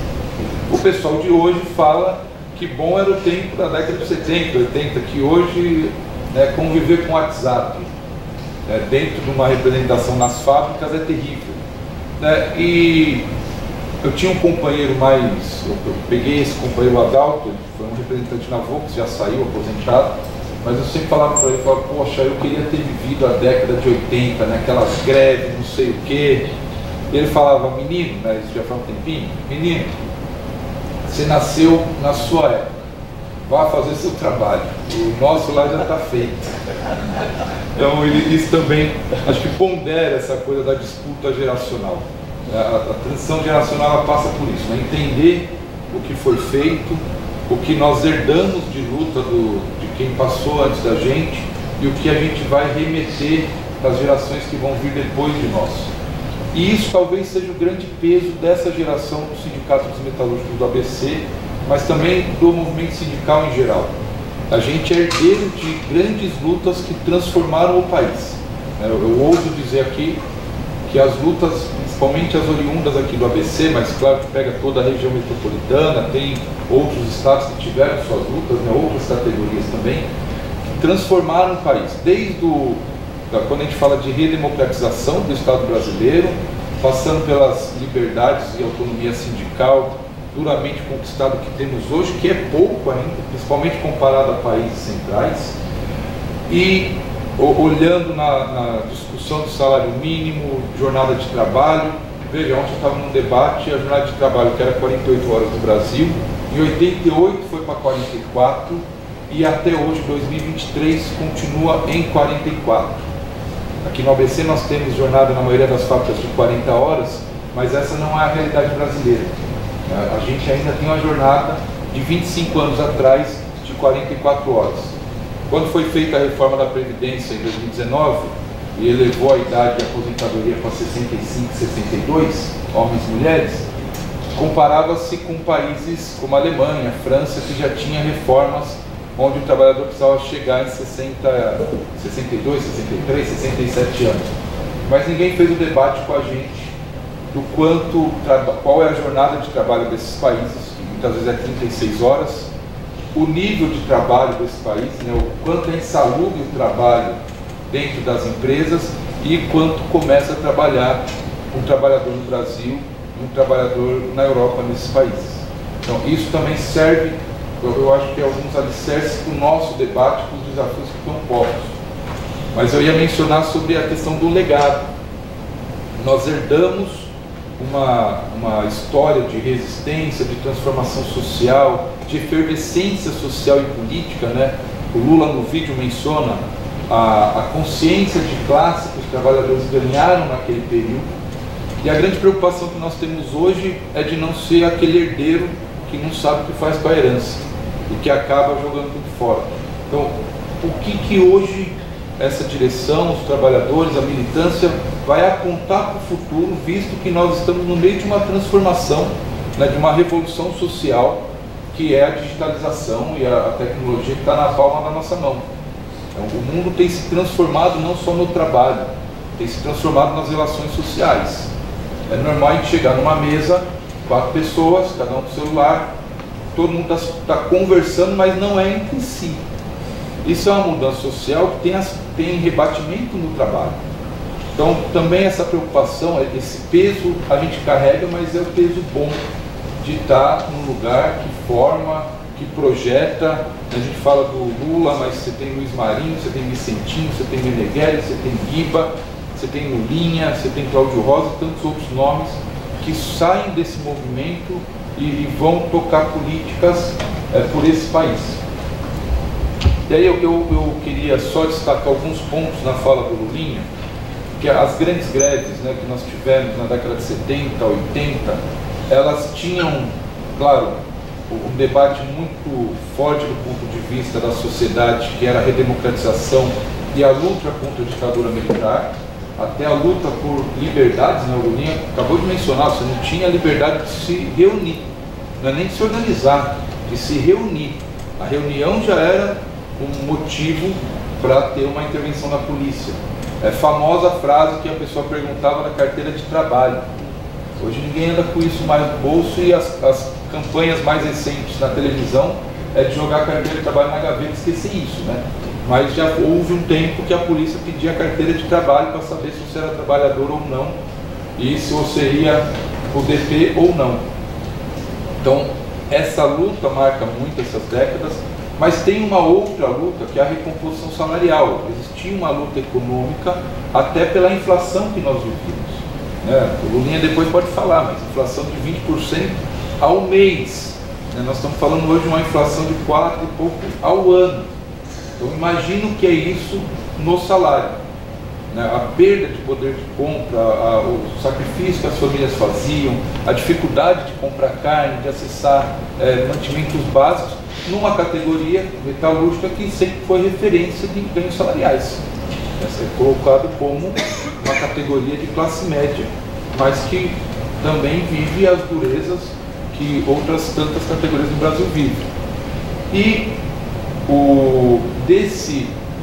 O pessoal de hoje fala que bom era o tempo da década de 70, 80, que hoje, né, conviver com o WhatsApp dentro de uma representação nas fábricas é terrível, né? E eu tinha um companheiro eu peguei esse companheiro Adalto, foi um representante na Volks, já saiu aposentado, mas eu sempre falava para ele, poxa, eu queria ter vivido a década de 80, né, aquelas greves, não sei o quê. E ele falava, menino, né, isso já faz um tempinho, menino, você nasceu na sua época, vá fazer seu trabalho, o nosso lá já está feito. Então isso também, acho que pondera essa coisa da disputa geracional. A transição geracional ela passa por isso, né? Entender o que foi feito, o que nós herdamos de luta de quem passou antes da gente e o que a gente vai remeter para as gerações que vão vir depois de nós. E isso talvez seja o grande peso dessa geração do Sindicato dos Metalúrgicos do ABC, mas também do movimento sindical em geral. A gente é herdeiro de grandes lutas que transformaram o país. Eu ouso dizer aqui que as lutas, principalmente as oriundas aqui do ABC, mas claro que pega toda a região metropolitana, tem outros estados que tiveram suas lutas, né, outras categorias também, que transformaram o país. Desde quando a gente fala de redemocratização do Estado brasileiro, passando pelas liberdades e autonomia sindical duramente conquistado que temos hoje, que é pouco ainda, principalmente comparado a países centrais, e olhando na discussão do salário mínimo, jornada de trabalho. Veja, ontem eu estava num debate, a jornada de trabalho que era 48 horas no Brasil, em 88 foi para 44 e até hoje, 2023, continua em 44. Aqui no ABC nós temos jornada na maioria das fábricas de 40 horas, mas essa não é a realidade brasileira. A gente ainda tem uma jornada de 25 anos atrás de 44 horas. Quando foi feita a reforma da Previdência em 2019 e elevou a idade de aposentadoria para 65, 62, homens e mulheres, comparava-se com países como a Alemanha, a França, que já tinha reformas onde o trabalhador precisava chegar em 62, 63, 67 anos. Mas ninguém fez o debate com a gente do qual é a jornada de trabalho desses países, que muitas vezes é 36 horas, o nível de trabalho desse país, né, o quanto é insalubre o trabalho dentro das empresas e quanto começa a trabalhar um trabalhador no Brasil e um trabalhador na Europa, nesses países. Então isso também serve, eu acho que alguns alicerces para o nosso debate, para os desafios que estão postos. Mas eu ia mencionar sobre a questão do legado. Nós herdamos uma história de resistência, de transformação social, de efervescência social e política, né? O Lula no vídeo menciona a consciência de classe que os trabalhadores ganharam naquele período, e a grande preocupação que nós temos hoje é de não ser aquele herdeiro que não sabe o que faz com a herança e que acaba jogando tudo fora. Então, o que hoje essa direção, os trabalhadores, a militância vai apontar para o futuro, visto que nós estamos no meio de uma transformação, né, de uma revolução social, que é a digitalização e a tecnologia que está na palma da nossa mão. Então, o mundo tem se transformado não só no trabalho, tem se transformado nas relações sociais. É normal a gente chegar numa mesa, 4 pessoas, cada um com celular, todo mundo está conversando, mas não é entre si. Isso é uma mudança social que tem rebatimento no trabalho. Então, também essa preocupação, esse peso a gente carrega, mas é o peso bom de estar num lugar que forma, que projeta. A gente fala do Lula, mas você tem Luiz Marinho, você tem Vicentinho, você tem Meneghelli, você tem Guiba, você tem Lulinha, você tem Cláudio Rosa e tantos outros nomes que saem desse movimento e vão tocar políticas por esse país. E aí eu queria só destacar alguns pontos na fala do Lulinha, que as grandes greves, né, que nós tivemos na década de 70, 80, elas tinham, claro, um debate muito forte do ponto de vista da sociedade, que era a redemocratização e a luta contra a ditadura militar, até a luta por liberdades, né? O Lulinha acabou de mencionar, você não tinha a liberdade de se reunir, não é nem de se organizar, de se reunir. A reunião já era um motivo para ter uma intervenção da polícia. É famosa frase que a pessoa perguntava na carteira de trabalho. Hoje ninguém anda com isso mais no bolso e as campanhas mais recentes na televisão é de jogar a carteira de trabalho na gaveta e esquecer isso, né? Mas já houve um tempo que a polícia pedia a carteira de trabalho para saber se você era trabalhador ou não e se você ia para o DP ou não. Então, essa luta marca muito essas décadas, mas tem uma outra luta que é a recomposição salarial. Existia uma luta econômica até pela inflação que nós vivemos, né? O Lulinha depois pode falar, mas inflação de 20% ao mês, né? Nós estamos falando hoje de uma inflação de 4 e pouco ao ano. Então imagino que é isso no salário, né? A perda de poder de compra, o sacrifício que as famílias faziam, a dificuldade de comprar carne, de acessar mantimentos básicos, numa categoria metalúrgica que sempre foi referência de ganhos salariais. Essa é colocado como uma categoria de classe média, mas que também vive as durezas que outras tantas categorias do Brasil vivem. E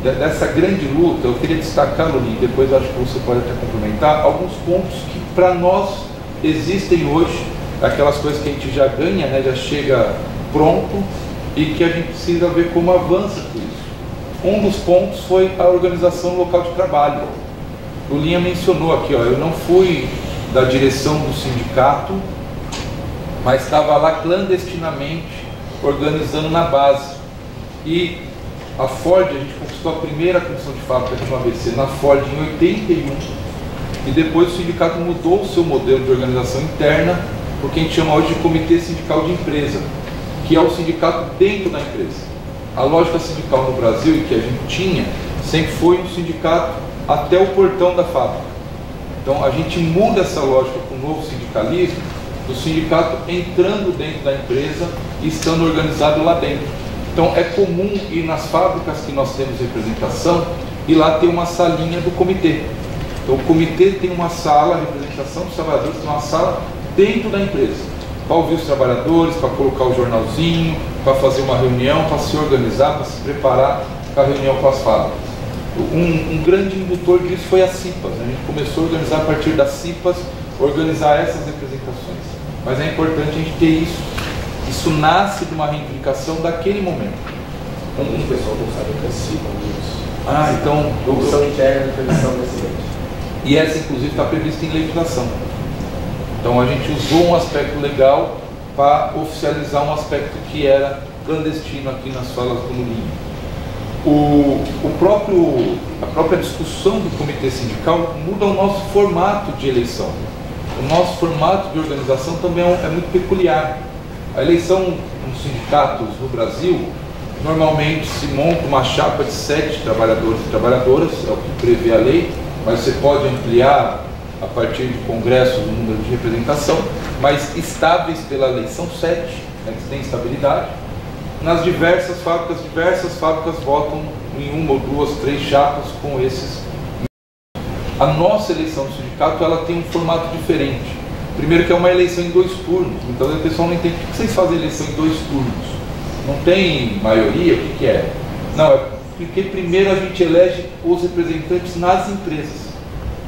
dessa grande luta, eu queria destacar, Lulinha, depois acho que você pode até complementar, alguns pontos que para nós existem hoje, aquelas coisas que a gente já ganha, né, já chega pronto, e que a gente precisa ver como avança com isso. Um dos pontos foi a organização local de trabalho. O Lulinha mencionou aqui, ó, eu não fui da direção do sindicato, mas estava lá clandestinamente organizando na base. E a Ford, a gente conquistou a primeira comissão de fábrica de uma ABC na Ford em 81, e depois o sindicato mudou o seu modelo de organização interna, porque a gente chama hoje de Comitê Sindical de Empresa, que é o sindicato dentro da empresa. A lógica sindical no Brasil, e que a gente tinha, sempre foi um sindicato até o portão da fábrica. Então a gente muda essa lógica com o novo sindicalismo, do sindicato entrando dentro da empresa e estando organizado lá dentro. Então é comum ir nas fábricas que nós temos representação e lá ter uma salinha do comitê. Então o comitê tem uma sala, a representação dos trabalhadores tem uma sala dentro da empresa, para ouvir os trabalhadores, para colocar o jornalzinho, para fazer uma reunião, para se organizar, para se preparar para a reunião com as fábricas. Um grande indutor disso foi a CIPAS, né? A gente começou a organizar a partir das CIPAS, organizar essas representações. Mas é importante a gente ter isso. Isso nasce de uma reivindicação daquele momento. O pessoal não sabe o que é CIPAS. Ah, então... Comissão interna de prevenção do acidente. E essa, inclusive, está prevista em legislação. Então a gente usou um aspecto legal para oficializar um aspecto que era clandestino aqui nas falas do Lulinha. A própria discussão do comitê sindical muda o nosso formato de eleição. O nosso formato de organização também é muito peculiar. A eleição nos sindicatos no Brasil, normalmente se monta uma chapa de 7 trabalhadores e trabalhadoras, é o que prevê a lei, mas você pode ampliar a partir de congressos o número de representação, mas estáveis pela lei são 7, né, que tem estabilidade. Nas diversas fábricas votam em 1 ou 2, 3 chapas com esses. A nossa eleição do sindicato, ela tem um formato diferente. Primeiro que é uma eleição em 2 turnos, então o pessoal não entende por que vocês fazem eleição em 2 turnos. Não tem maioria, o que é? Não, é porque primeiro a gente elege os representantes nas empresas.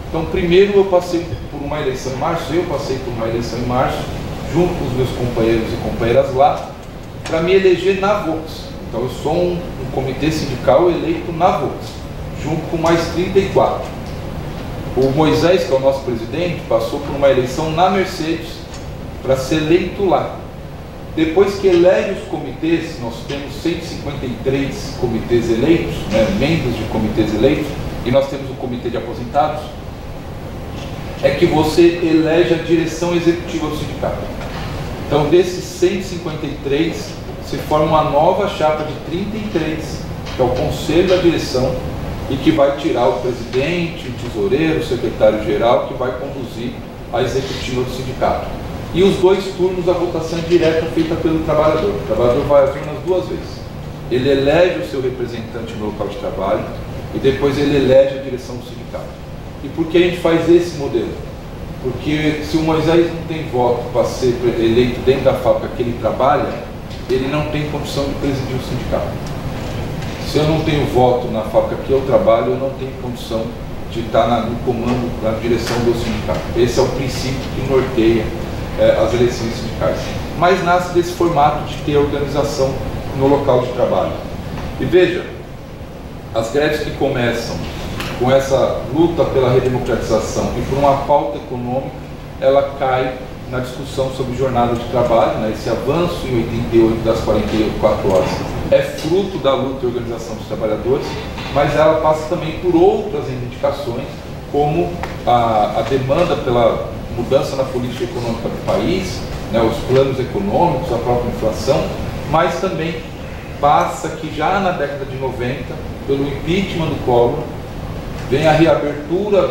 Então primeiro eu passei por uma eleição em março, eu passei por uma eleição em março, junto com os meus companheiros e companheiras lá, para me eleger na Vox. Então eu sou um comitê sindical eleito na Vox, junto com mais 34. O Moisés, que é o nosso presidente, passou por uma eleição na Mercedes para ser eleito lá. Depois que elege os comitês, nós temos 153 comitês eleitos, né, membros de comitês eleitos, e nós temos o comitê de aposentados, é que você elege a direção executiva do sindicato. Então, desses 153, se forma uma nova chapa de 33, que é o conselho da direção, e que vai tirar o presidente, o tesoureiro, o secretário-geral, que vai conduzir a executiva do sindicato. E os 2 turnos, a votação direta feita pelo trabalhador. O trabalhador vai às urnas 2 vezes. Ele elege o seu representante no local de trabalho e depois ele elege a direção do sindicato. E por que a gente faz esse modelo? Porque se o Moisés não tem voto para ser eleito dentro da fábrica que ele trabalha, ele não tem condição de presidir o sindicato. Se eu não tenho voto na fábrica que eu trabalho, eu não tenho condição de estar no comando, na direção do sindicato. Esse é o princípio que norteia as eleições sindicais. Mas nasce desse formato de ter organização no local de trabalho. E veja, as greves que começam com essa luta pela redemocratização e por uma pauta econômica, ela cai na discussão sobre jornada de trabalho, né? Esse avanço em 88 das 44 horas é fruto da luta e organização dos trabalhadores, mas ela passa também por outras reivindicações, como a demanda pela mudança na política econômica do país, né, os planos econômicos, a própria inflação, mas também passa que já na década de 90, pelo impeachment do Collor, vem a reabertura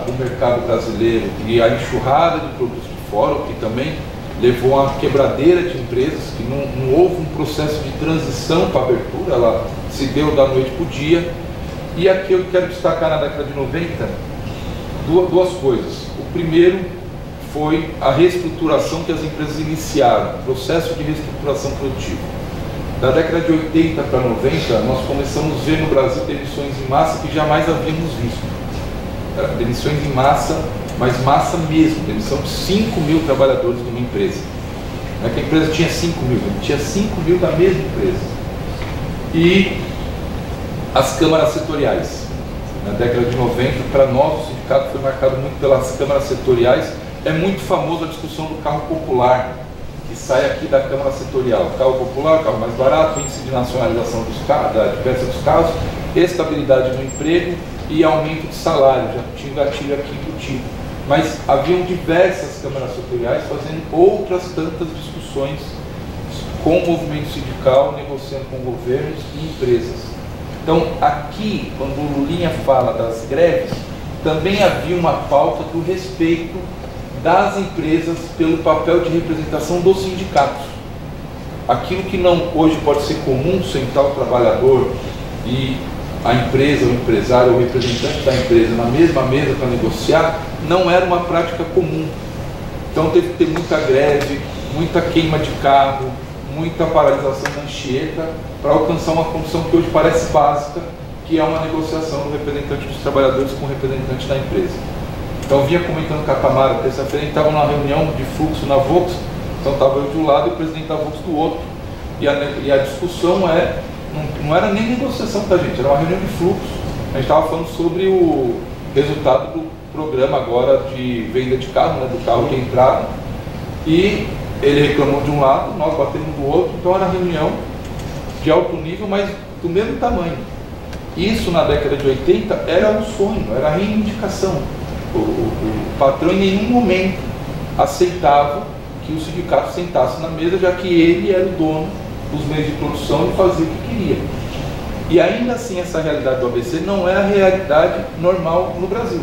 do mercado brasileiro e a enxurrada de produtos de fora, o que também levou a uma quebradeira de empresas, que não houve um processo de transição para a abertura, ela se deu da noite para o dia. E aqui eu quero destacar na década de 90 duas coisas. O primeiro foi a reestruturação que as empresas iniciaram, o processo de reestruturação produtiva. Da década de 80 para 90, nós começamos a ver no Brasil demissões em massa que jamais havíamos visto. Demissões em massa, mas massa mesmo, demissão de 5 mil trabalhadores de uma empresa. Não é que a empresa tinha 5 mil, tinha 5 mil da mesma empresa. E as câmaras setoriais. Na década de 90, para nós, o sindicato foi marcado muito pelas câmaras setoriais. É muito famosa a discussão do carro popular, que sai aqui da Câmara Setorial. Carro popular, carro mais barato, índice de nacionalização dos carros, da diferença dos carros, estabilidade no emprego e aumento de salário. Já tinha um gatilho aqui embutido. Mas haviam diversas câmaras setoriais fazendo outras tantas discussões com o movimento sindical, negociando com governos e empresas. Então, aqui, quando o Lulinha fala das greves, também havia uma pauta do respeito das empresas pelo papel de representação dos sindicatos. Aquilo que não hoje pode ser comum, sentar o trabalhador e a empresa, o empresário, o representante da empresa na mesma mesa para negociar, não era uma prática comum. Então teve que ter muita greve, muita queima de carro, muita paralisação da Anchieta para alcançar uma condição que hoje parece básica, que é uma negociação do representante dos trabalhadores com o representante da empresa. Então eu vinha comentando com a Tamara, terça-feira a gente estava numa reunião de fluxo na Vox, então estava eu de um lado e o presidente da Vox do outro, e a discussão não era nem negociação com a gente, era uma reunião de fluxo. A gente estava falando sobre o resultado do programa agora de venda de carro, né, do carro de entrada, e ele reclamou de um lado, nós batemos do outro, então era reunião de alto nível, mas do mesmo tamanho. Isso na década de 80 era um sonho, era a reivindicação. O patrão em nenhum momento aceitava que o sindicato sentasse na mesa, já que ele era o dono dos meios de produção e fazia o que queria. E ainda assim essa realidade do ABC não é a realidade normal no Brasil.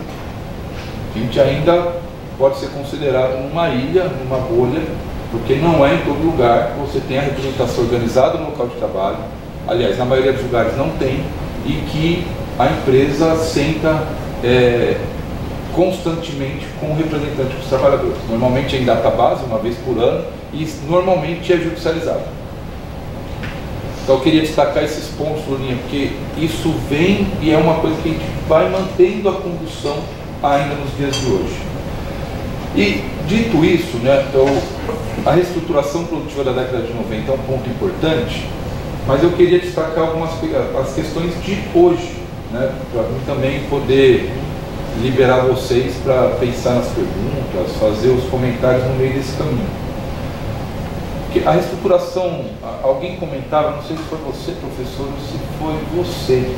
A gente ainda pode ser considerado numa ilha, numa bolha, porque não é em todo lugar que você tem a representação organizada no local de trabalho. Aliás, na maioria dos lugares não tem, e que a empresa senta constantemente com o representante dos trabalhadores. Normalmente é em data base, uma vez por ano, e normalmente é judicializado. Então eu queria destacar esses pontos, Lulinha, porque isso vem e é uma coisa que a gente vai mantendo a condução ainda nos dias de hoje. E, dito isso, né, então, a reestruturação produtiva da década de 90 é um ponto importante, mas eu queria destacar algumas as questões de hoje, né, para mim também poder liberar vocês para pensar nas perguntas, fazer os comentários no meio desse caminho. Porque a reestruturação, alguém comentava, não sei se foi você, professor, ou se foi você,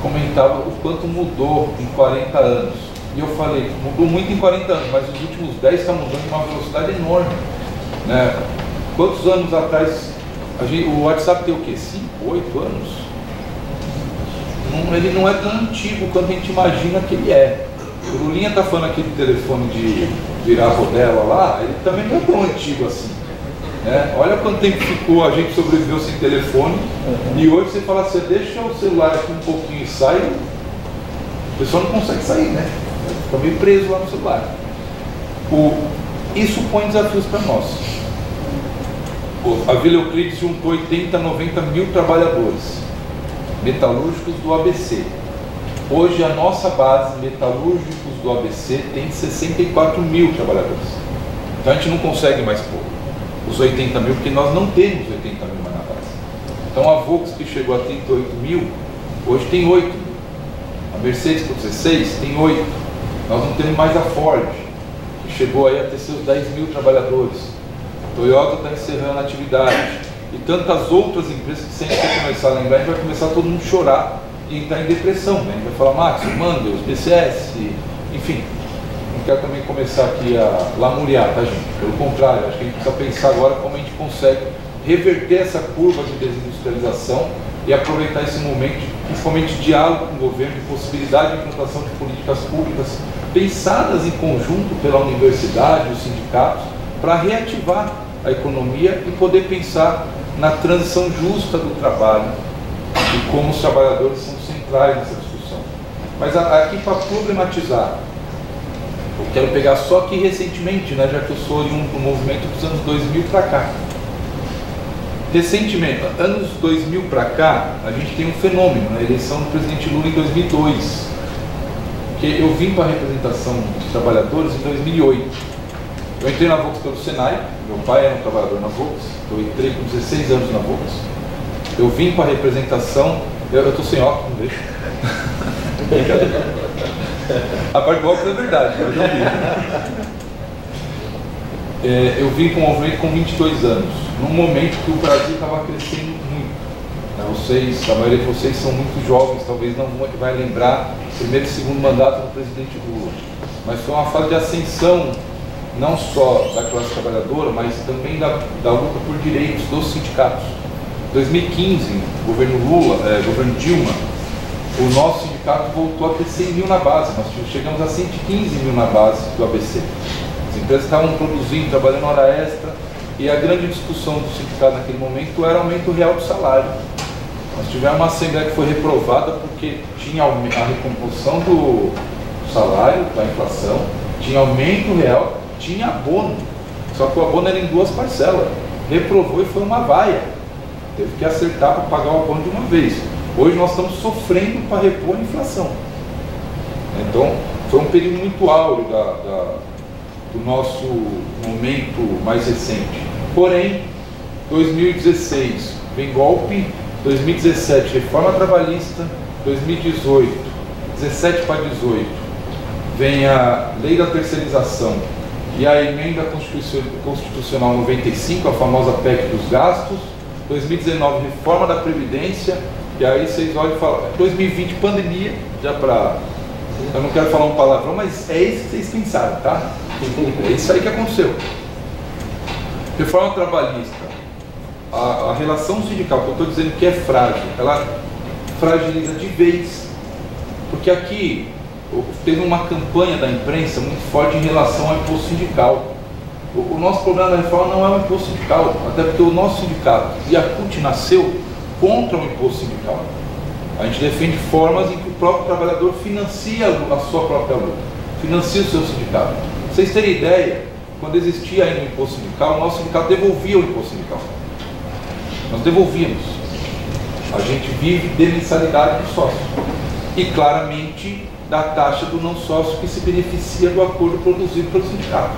comentava o quanto mudou em 40 anos. E eu falei, mudou muito em 40 anos, mas os últimos 10 está mudando em uma velocidade enorme, né? Quantos anos atrás, o WhatsApp tem o quê? 5, 8 anos? Ele não é tão antigo quanto a gente imagina que ele é. O Lulinha está falando aqui do telefone de virar rodela lá, ele também não é tão antigo assim, né? Olha quanto tempo ficou, a gente sobreviveu sem telefone, e hoje você fala, você deixa o celular aqui um pouquinho e sai, o pessoal não consegue sair, né? Fica meio preso lá no celular. Isso põe desafios para nós. A Vila Euclides juntou 80, 90 mil trabalhadores metalúrgicos do ABC. Hoje a nossa base metalúrgicos do ABC tem 64 mil trabalhadores. Então a gente não consegue mais pôr os 80 mil, porque nós não temos 80 mil mais na base. Então a Volks, que chegou a 38 mil, hoje tem 8 mil. A Mercedes por 16 tem 8. Nós não temos mais a Ford, que chegou aí a ter seus 10 mil trabalhadores. A Toyota está encerrando a atividade. E tantas outras empresas que, sempre que começar a lembrar, a gente vai começar todo mundo a chorar e entrar em depressão, né? A gente vai falar Max, Mandels, BCS, enfim. Não quero também começar aqui a lamuriar, tá, gente? Pelo contrário, acho que a gente precisa pensar agora como a gente consegue reverter essa curva de desindustrialização e aproveitar esse momento, principalmente de diálogo com o governo, de possibilidade de implantação de políticas públicas pensadas em conjunto pela universidade, os sindicatos, para reativar a economia e poder pensar na transição justa do trabalho e como os trabalhadores são centrais nessa discussão. Mas aqui, para problematizar, eu quero pegar só aqui recentemente, né, já que eu sou oriundo do movimento dos anos 2000 para cá. Recentemente, anos 2000 para cá, a gente tem um fenômeno, na eleição do presidente Lula em 2002, que eu vim para a representação dos trabalhadores em 2008. Eu entrei na Volks pelo Senai, meu pai era um trabalhador na Volks, eu entrei com 16 anos na Volks. Eu vim para a representação, eu estou sem óculos, não deixo. A parte do óculos é verdade, mas eu vim. Eu vim com o movimento com 22 anos, num momento que o Brasil estava crescendo muito. Vocês, a maioria de vocês são muito jovens, talvez não vai lembrar o primeiro e segundo mandato do presidente Lula, mas foi uma fase de ascensão não só da classe trabalhadora, mas também da luta por direitos dos sindicatos. Em 2015, governo Lula, governo Dilma, o nosso sindicato voltou a ter 100 mil na base, nós chegamos a 115 mil na base do ABC. As empresas estavam produzindo, trabalhando hora extra, e a grande discussão do sindicato naquele momento era o aumento real do salário. Nós tivemos uma assembleia que foi reprovada porque tinha a recomposição do salário, da inflação, tinha aumento real, tinha abono, só que o abono era em 2 parcelas, reprovou e foi uma vaia, teve que acertar para pagar o abono de uma vez. Hoje nós estamos sofrendo para repor a inflação. Então foi um período muito áureo do nosso momento mais recente. Porém, 2016 vem golpe, 2017 reforma trabalhista, 2018, 17 para 18 vem a lei da terceirização e a emenda constitucional 95, a famosa PEC dos gastos, 2019 reforma da Previdência, e aí vocês olham e falam, 2020 pandemia, já para... Eu não quero falar um palavrão, mas é isso que vocês pensaram, tá? É isso aí que aconteceu. Reforma trabalhista, a relação sindical, que eu estou dizendo que é frágil, ela fragiliza de vez, porque aqui teve uma campanha da imprensa muito forte em relação ao imposto sindical. O nosso problema da reforma não é o imposto sindical, até porque o nosso sindicato, e a CUT nasceu contra o imposto sindical. A gente defende formas em que o próprio trabalhador financia a sua própria luta, financia o seu sindicato. Pra vocês terem ideia, quando existia ainda o imposto sindical, o nosso sindicato devolvia o imposto sindical. Nós devolvíamos. A gente vive de mensalidade do sócio. E claramente, da taxa do não sócio que se beneficia do acordo produzido pelo sindicato.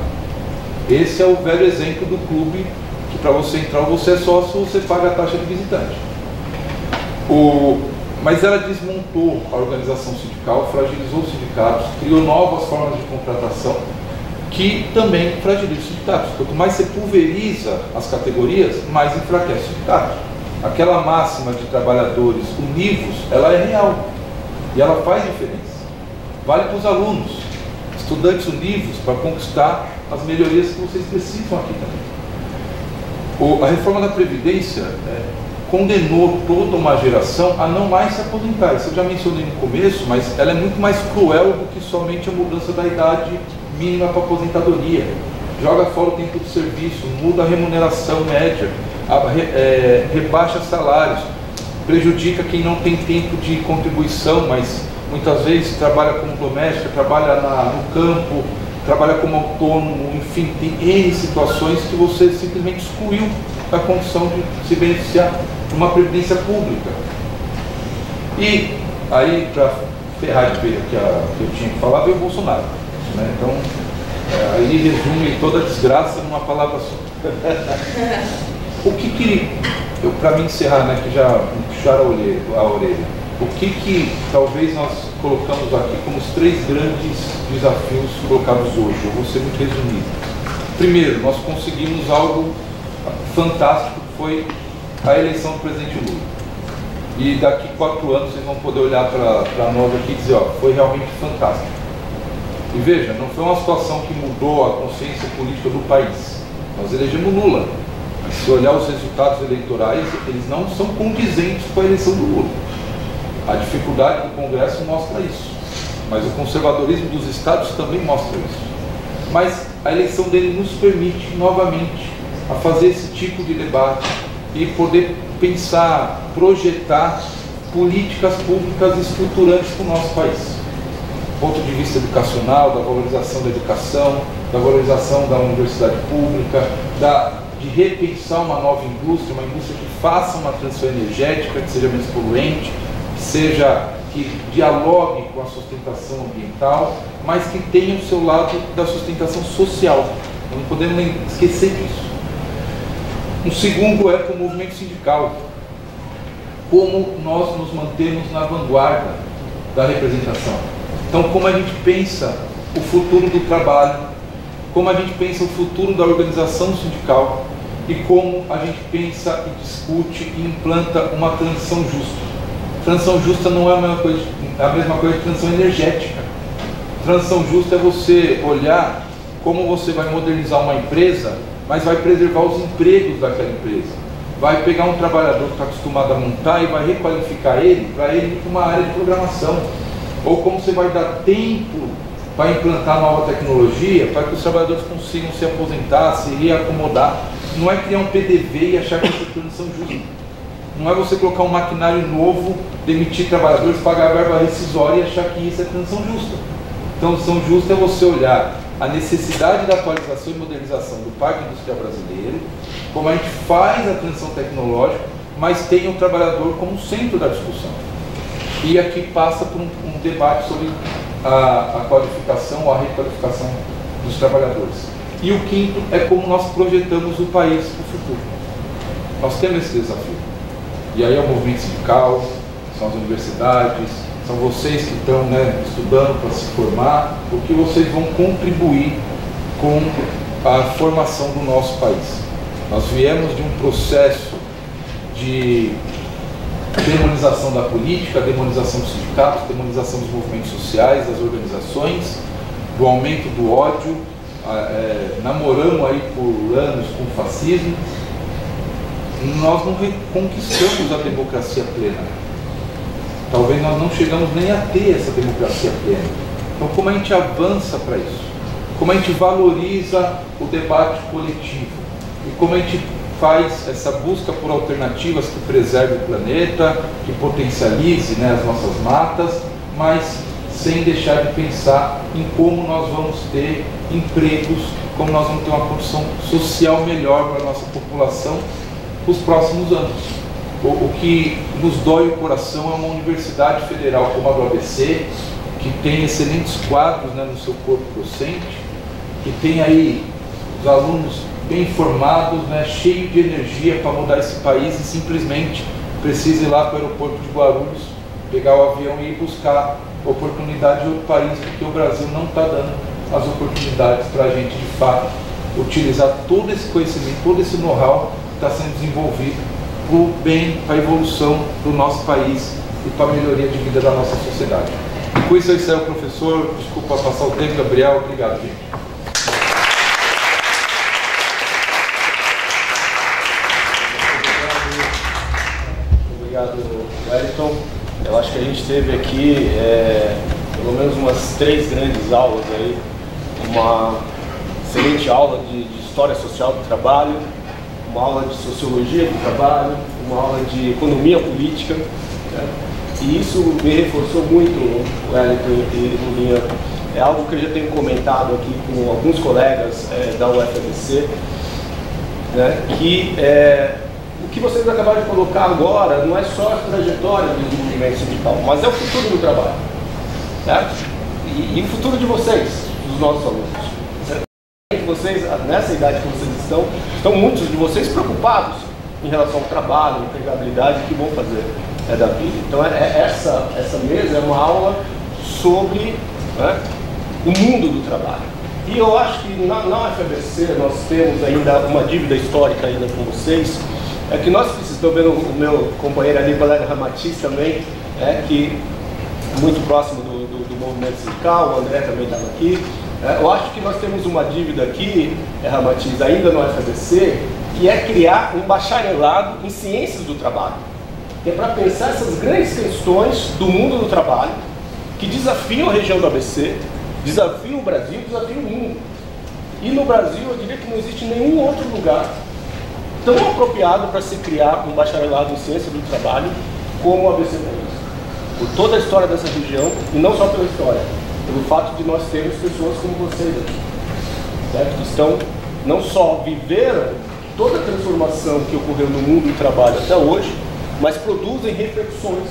Esse é o velho exemplo do clube, que para você entrar ou você é sócio, você paga a taxa de visitante. Mas ela desmontou a organização sindical, fragilizou os sindicatos, criou novas formas de contratação, que também fragilizam os sindicatos. Quanto mais você pulveriza as categorias, mais enfraquece o sindicato. Aquela máxima de trabalhadores univos, ela é real e ela faz diferença. Vale para os alunos, estudantes univos, para conquistar as melhorias que vocês precisam aqui também. A reforma da Previdência condenou toda uma geração a não mais se aposentar. Isso eu já mencionei no começo, mas ela é muito mais cruel do que somente a mudança da idade mínima para aposentadoria. Joga fora o tempo de serviço, muda a remuneração média, rebaixa salários, prejudica quem não tem tempo de contribuição, mas muitas vezes trabalha como doméstica, trabalha no campo, trabalha como autônomo, enfim, tem N situações que você simplesmente excluiu da condição de se beneficiar de uma previdência pública. E aí, para ferrar de ver que eu tinha que falar, veio o Bolsonaro, né? Então, aí resume toda a desgraça numa palavra só. O que para me encerrar, né, que já me puxaram a orelha, o que talvez nós colocamos aqui como os 3 grandes desafios colocados hoje? Eu vou ser muito resumido. Primeiro, nós conseguimos algo fantástico, que foi a eleição do presidente Lula. E daqui 4 anos vocês vão poder olhar para nós aqui e dizer, ó, foi realmente fantástico. E veja, não foi uma situação que mudou a consciência política do país. Nós elegemos Lula. Mas se olhar os resultados eleitorais, eles não são condizentes com a eleição do Lula. A dificuldade do Congresso mostra isso. Mas o conservadorismo dos estados também mostra isso. Mas a eleição dele nos permite, novamente, a fazer esse tipo de debate e poder pensar, projetar políticas públicas estruturantes para o nosso país. Do ponto de vista educacional, da valorização da educação, da valorização da universidade pública, de repensar uma nova indústria, uma indústria que faça uma transição energética, que seja menos poluente, que dialogue com a sustentação ambiental, mas que tenha o seu lado da sustentação social. Não podemos nem esquecer disso. Um segundo é para o movimento sindical. Como nós nos mantemos na vanguarda da representação. Então, como a gente pensa o futuro do trabalho, como a gente pensa o futuro da organização sindical e como a gente pensa e discute e implanta uma transição justa. Transição justa não é a mesma coisa que transição energética. Transição justa é você olhar como você vai modernizar uma empresa, mas vai preservar os empregos daquela empresa. Vai pegar um trabalhador que está acostumado a montar e vai requalificar ele para ele ir para uma área de programação. Ou como você vai dar tempo para implantar nova tecnologia para que os trabalhadores consigam se aposentar, se reacomodar. Não é criar um PDV e achar que isso é transição justa. Não é você colocar um maquinário novo, demitir trabalhadores, pagar a verba rescisória e achar que isso é transição justa. Transição justa é você olhar a necessidade da atualização e modernização do parque industrial brasileiro, como a gente faz a transição tecnológica, mas tem o trabalhador como centro da discussão. E aqui passa por um debate sobre a qualificação ou a requalificação dos trabalhadores. E o quinto é como nós projetamos o país para o futuro. Nós temos esse desafio. E aí é o movimento sindical, são as universidades, são vocês que estão, né, estudando para se formar, porque vocês vão contribuir com a formação do nosso país. Nós viemos de um processo de demonização da política, demonização dos sindicatos, demonização dos movimentos sociais, das organizações, do aumento do ódio, namoramos aí por anos com o fascismo. Nós não reconquistamos a democracia plena. Talvez nós não chegamos nem a ter essa democracia plena. Então, como a gente avança para isso? Como a gente valoriza o debate coletivo? E como a gente faz essa busca por alternativas que preservem o planeta, que potencialize, né, as nossas matas, mas sem deixar de pensar em como nós vamos ter empregos, como nós vamos ter uma condição social melhor para a nossa população nos próximos anos. O que nos dói o coração é uma universidade federal como a do ABC, que tem excelentes quadros, né, no seu corpo docente, que tem aí os alunos bem formados, né, cheios de energia para mudar esse país, e simplesmente precisa ir lá para o aeroporto de Guarulhos, pegar o avião e ir buscar oportunidade em outro país, porque o Brasil não está dando as oportunidades para a gente, de fato, utilizar todo esse conhecimento, todo esse know-how que está sendo desenvolvido para o bem, para a evolução do nosso país e para a melhoria de vida da nossa sociedade. E com isso eu encerro, professor. Desculpa passar o tempo, Gabriel. Obrigado, gente. Obrigado, Wellington. Eu acho que a gente teve aqui pelo menos umas 3 grandes aulas aí. Uma excelente aula de História Social do Trabalho, uma aula de Sociologia do Trabalho, uma aula de Economia Política, né? E isso me reforçou muito, Wellington e Lulinha. É algo que eu já tenho comentado aqui com alguns colegas da UFABC, né? Que o que vocês acabaram de colocar agora não é só a trajetória do desenvolvimento sindical, mas é o futuro do trabalho, certo? E o futuro de vocês, dos nossos alunos. Vocês, nessa idade que vocês estão muitos de vocês preocupados em relação ao trabalho, empregabilidade, o que vão fazer da vida. Então essa mesa é uma aula sobre, né, o mundo do trabalho. E eu acho que na UFABC nós temos ainda uma dívida histórica ainda com vocês, que nós precisamos, estou vendo o meu companheiro ali, o colega Ramatiz também, que muito próximo do movimento sindical, o André também estava aqui. Eu acho que nós temos uma dívida aqui, Ramatiz, ainda no UFABC, que é criar um bacharelado em ciências do trabalho. Que é para pensar essas grandes questões do mundo do trabalho, que desafiam a região do ABC, desafiam o Brasil, desafiam o mundo. E no Brasil, eu diria que não existe nenhum outro lugar tão apropriado para se criar um bacharelado em ciências do trabalho como o ABC Paulista. Por toda a história dessa região, e não só pela história, pelo fato de nós termos pessoas como vocês aqui, certo? Que estão, não só viveram toda a transformação que ocorreu no mundo do trabalho até hoje, mas produzem reflexões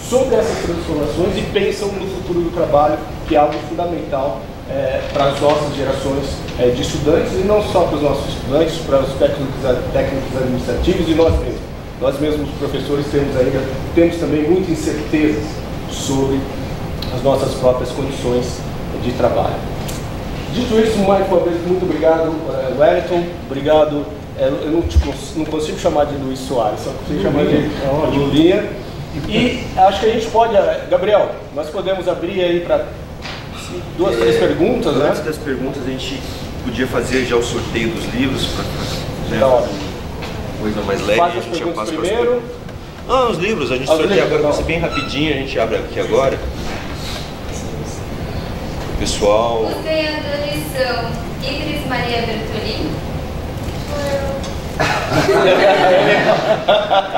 sobre essas transformações e pensam no futuro do trabalho, que é algo fundamental para as nossas gerações de estudantes, e não só para os nossos estudantes, para os técnicos administrativos e nós mesmos. Nós mesmos, professores, temos também muita incerteza sobre as nossas próprias condições de trabalho. Dito isso, mais uma vez, muito obrigado, Wellington. Obrigado. Eu não consigo chamar de Luiz Soares, só consigo chamar de Lulinha. E acho que a gente pode, Gabriel, nós podemos abrir aí para 2, 3 perguntas, né? Antes das perguntas, a gente podia fazer já o sorteio dos livros para coisa mais leve. Faz as perguntas primeiro. Não, os livros, a gente sorteia agora, vai ser bem rapidinho, a gente abre aqui agora. Pessoal. Os ganhadores são Idris Maria Bertolini.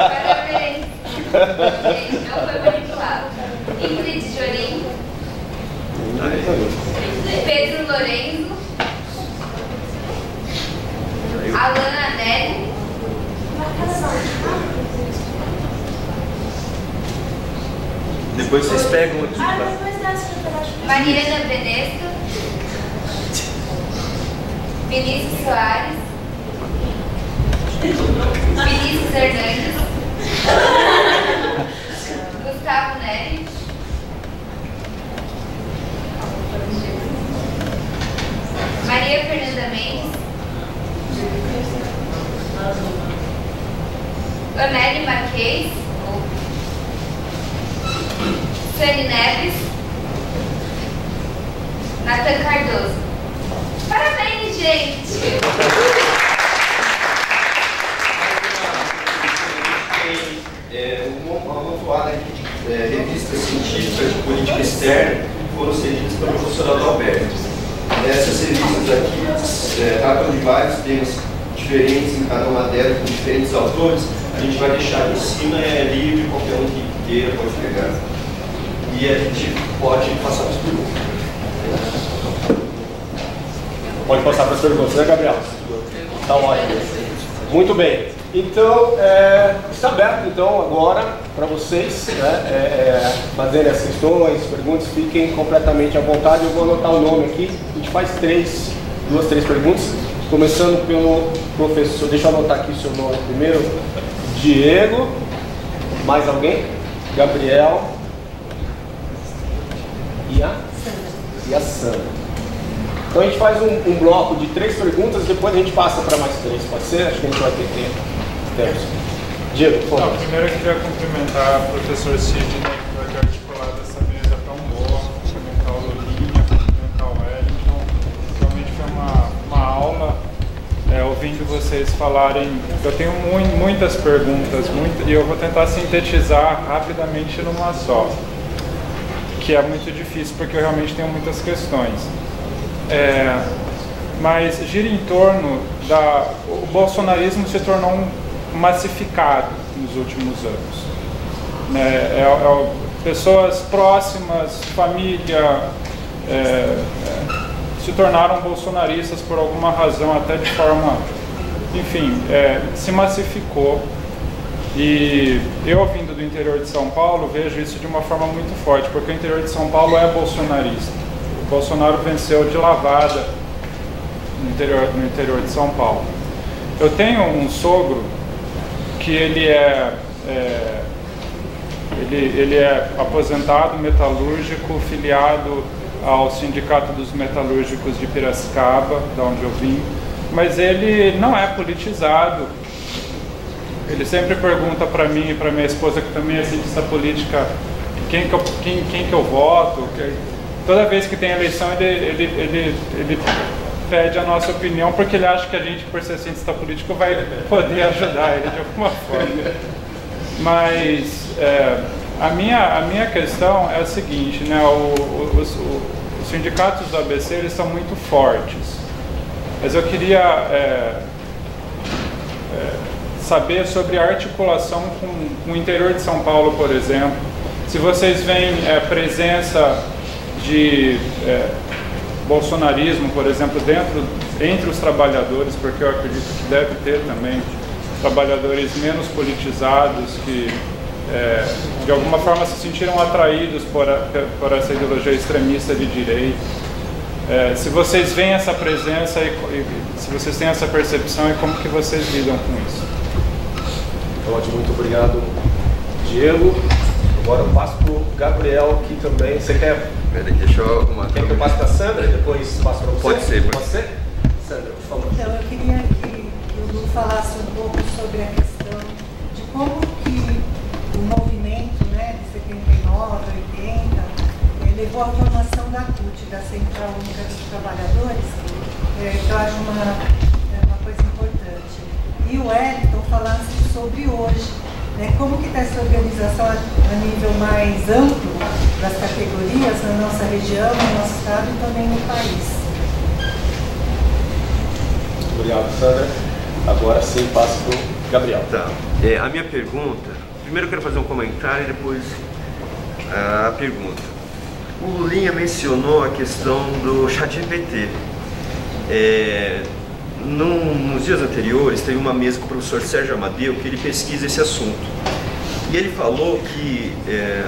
Parabéns. Gente, não foi manipulado. Ingrid Jorim. Pedro Lorenzo. Alana Nelly. Depois vocês pegam aqui. Mariana Benesto. Vinícius Soares. Vinícius Hernandes. Gustavo Nery. Maria Fernanda Mendes. Aneli Marquez. Sueli Neves. Nathan Cardoso. Parabéns, gente! Uma amontoada de revistas científicas de política externa que foram cedidas pelo professor Alberto. Essas revistas aqui tratam de vários temas diferentes em cada uma delas, com diferentes autores. A gente vai deixar aqui em cima, é livre, qualquer um que queira pode pegar. E a gente pode passar para as perguntas. Pode passar para as perguntas, né, Gabriel? Tá ótimo. Muito bem. Então, está aberto então agora para vocês, né, fazerem as questões, perguntas, fiquem completamente à vontade. Eu vou anotar o nome aqui, a gente faz duas, três perguntas, começando pelo professor. Deixa eu anotar aqui o seu nome primeiro. Diego, mais alguém? Gabriel e a Sandra. Então a gente faz um bloco de 3 perguntas, depois a gente passa para mais 3, pode ser? Acho que a gente vai ter tempo. Diego, por favor. Primeiro eu queria cumprimentar o professor Sidney, que vai ter articulado essa mesa tão boa, cumprimentar o Lulinha, cumprimentar o Wellington. Realmente foi uma aula, ouvindo vocês falarem. Eu tenho muitas perguntas, e eu vou tentar sintetizar rapidamente numa só, que é muito difícil porque eu realmente tenho muitas questões. Mas gira em torno o bolsonarismo se tornou massificado nos últimos anos. Pessoas próximas, família, se tornaram bolsonaristas por alguma razão, até de forma, enfim, se massificou. E eu, vindo do interior de São Paulo, vejo isso de uma forma muito forte, porque o interior de São Paulo é bolsonarista. O Bolsonaro venceu de lavada no interior de São Paulo. Eu tenho um sogro que ele é aposentado metalúrgico, filiado ao Sindicato dos Metalúrgicos de Piracicaba, da onde eu vim, mas ele não é politizado. Ele sempre pergunta para mim e para minha esposa, que também é cientista política, quem que eu voto. Toda vez que tem eleição, ele pede a nossa opinião, porque ele acha que a gente, por ser cientista político, vai poder ajudar ele de alguma forma. Mas a minha questão é a seguinte, né? Os sindicatos do ABC, eles são muito fortes, mas eu queria saber sobre a articulação com o interior de São Paulo, por exemplo. Se vocês veem presença de bolsonarismo, por exemplo, entre os trabalhadores, porque eu acredito que deve ter também trabalhadores menos politizados que de alguma forma se sentiram atraídos por essa ideologia extremista de direita. Se vocês veem essa presença e se vocês têm essa percepção, e como que vocês lidam com isso? Ótimo, muito obrigado, Diego. Agora eu passo para o Gabriel, que também... Você quer... Peraí, deixa eu... Quer que eu passe para a Sandra e depois passo para você? Pode ser. Pode ser? Sandra, por favor. Então, eu queria que o Lu falasse um pouco sobre a questão de como que o movimento, né, de 79, 80, levou à formação da CUT, da Central Única dos Trabalhadores, que eu acho uma coisa importante. E o Wellington falasse sobre hoje, né, como que está essa organização a nível mais amplo das categorias na nossa região, no nosso estado e também no país. Obrigado, Sandra. Agora sim, passo para o Gabriel. Tá. A minha pergunta, primeiro eu quero fazer um comentário e depois a pergunta. O Lulinha mencionou a questão do ChatGPT. Nos dias anteriores, teve uma mesa com o professor Sérgio Amadeu, que ele pesquisa esse assunto. E ele falou que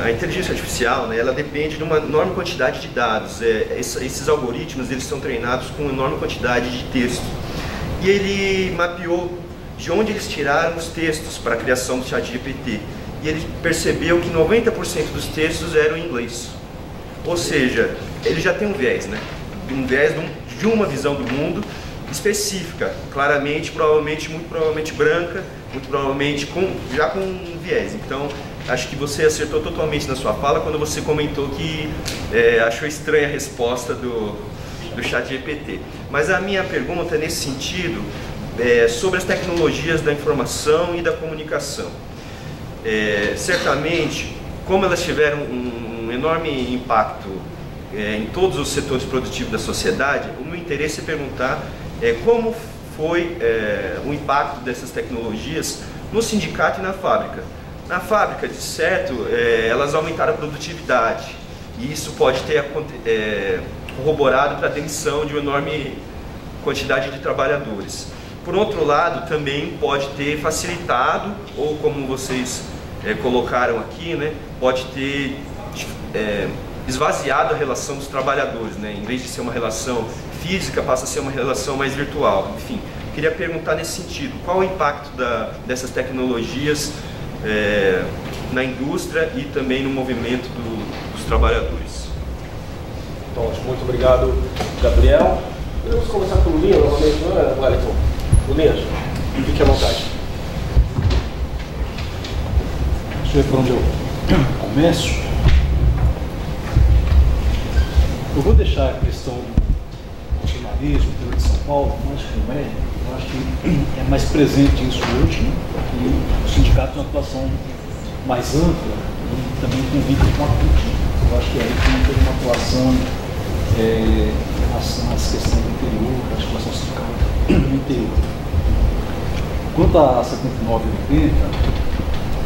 a inteligência artificial, né, ela depende de uma enorme quantidade de dados. Esses algoritmos, eles são treinados com uma enorme quantidade de texto. E ele mapeou de onde eles tiraram os textos para a criação do ChatGPT. E ele percebeu que 90% dos textos eram em inglês. Ou seja, ele já tem um viés, né? Um viés de uma visão do mundo específica, claramente, muito provavelmente branca, muito provavelmente já com um viés. Então, acho que você acertou totalmente na sua fala quando você comentou que achou estranha a resposta do ChatGPT. Mas a minha pergunta é nesse sentido, sobre as tecnologias da informação e da comunicação. Certamente, como elas tiveram um enorme impacto em todos os setores produtivos da sociedade, o meu interesse é perguntar como foi o impacto dessas tecnologias no sindicato e na fábrica. Na fábrica, de certo, elas aumentaram a produtividade, e isso pode ter corroborado para a demissão de uma enorme quantidade de trabalhadores. por outro lado, também pode ter facilitado, ou como vocês colocaram aqui, né, pode ter esvaziado a relação dos trabalhadores, né? Em vez de ser uma relação física, passa a ser uma relação mais virtual. Enfim, queria perguntar nesse sentido, qual o impacto dessas tecnologias na indústria e também no movimento dos trabalhadores? Então, muito obrigado, Gabriel. Vamos começar com o Lulinha novamente, não é, Wellington? Lulinha, fique à vontade. Deixa eu ver por onde eu começo. Eu vou deixar a questão do nacionalismo, interior de São Paulo, mas não é. Eu acho que é mais presente isso hoje, né? E o sindicato tem uma atuação mais ampla e também com vínculo com a CUT. Eu acho que aí também teve uma atuação em relação às questões do interior, da articulação sindical no interior. Quanto a 79 e 80,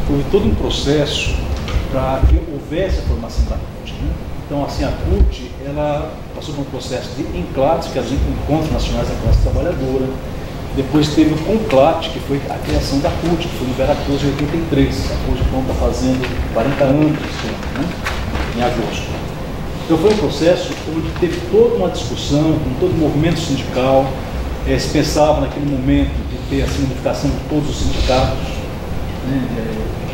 houve todo um processo para que houvesse a formação da CUT, né? Então, assim, a CUT, ela passou por um processo de enclates, que é os Encontros Nacionais da Classe Trabalhadora. Depois teve o CONCLAT, que foi a criação da CUT, que foi no Veracruz em 83. A CUT está fazendo 40 anos, né? Em agosto. Então, foi um processo onde teve toda uma discussão, com todo o movimento sindical. Se pensava naquele momento de ter a unificação de todos os sindicatos, né?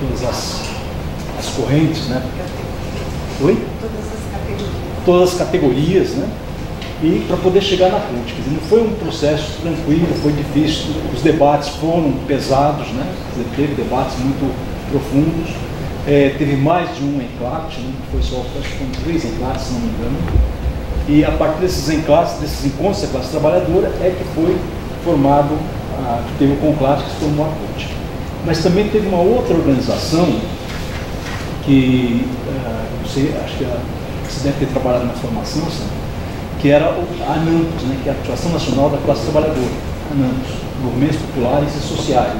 Todas as correntes, né? Oi? Todas as categorias, né? E para poder chegar na CUT. Quer dizer, não foi um processo tranquilo, foi difícil, os debates foram pesados, né? Quer dizer, teve debates muito profundos, teve mais de um enclate, né? Foi só, acho que foram 3 enclates, se não me engano. E a partir desses enclates, desses encontros da classe trabalhadora, é que foi formado, que teve o CONCLAT, que se formou a CUT. Mas também teve uma outra organização que, você acho que você deve ter trabalhado na formação, sabe? Que era a ANAMPOS, né? Que é a Articulação Nacional da Classe Trabalhadora, ANAMPOS, Movimentos Populares e Sociais,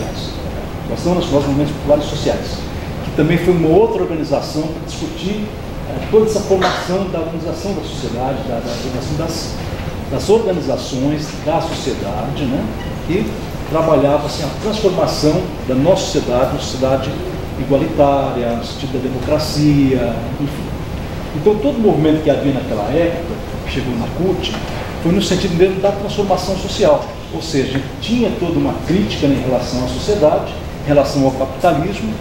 Articulação Nacional dos Movimentos Populares e Sociais, que também foi uma outra organização para discutir toda essa formação da organização da sociedade, da organização das organizações da sociedade, né? Que trabalhava assim, a transformação da nossa sociedade, uma sociedade igualitária, no sentido da democracia, enfim. Então, todo o movimento que havia naquela época, que chegou na CUT, foi no sentido mesmo da transformação social. Ou seja, tinha toda uma crítica em relação à sociedade, em relação ao capitalismo,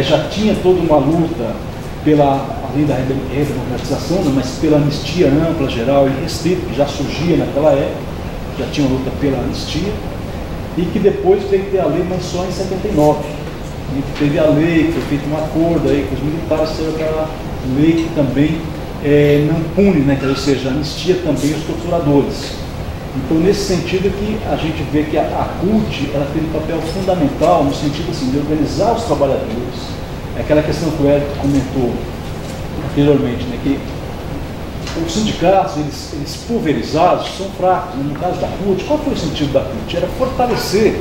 já tinha toda uma luta além da redemocratização, mas pela anistia ampla, geral e restrita, que já surgia naquela época, já tinha uma luta pela anistia, e que depois veio ter a lei, mas só em 79. E teve a lei, que foi feito um acordo aí com os militares, saiu aquela lei que também não pune, né? Ou seja, anistia também os torturadores. Então, nesse sentido que a gente vê que a CUT ela teve um papel fundamental no sentido assim, de organizar os trabalhadores. Aquela questão que o Hélio comentou anteriormente, né? Que os sindicatos, eles pulverizados, são fracos. No caso da CUT, qual foi o sentido da CUT? Era fortalecer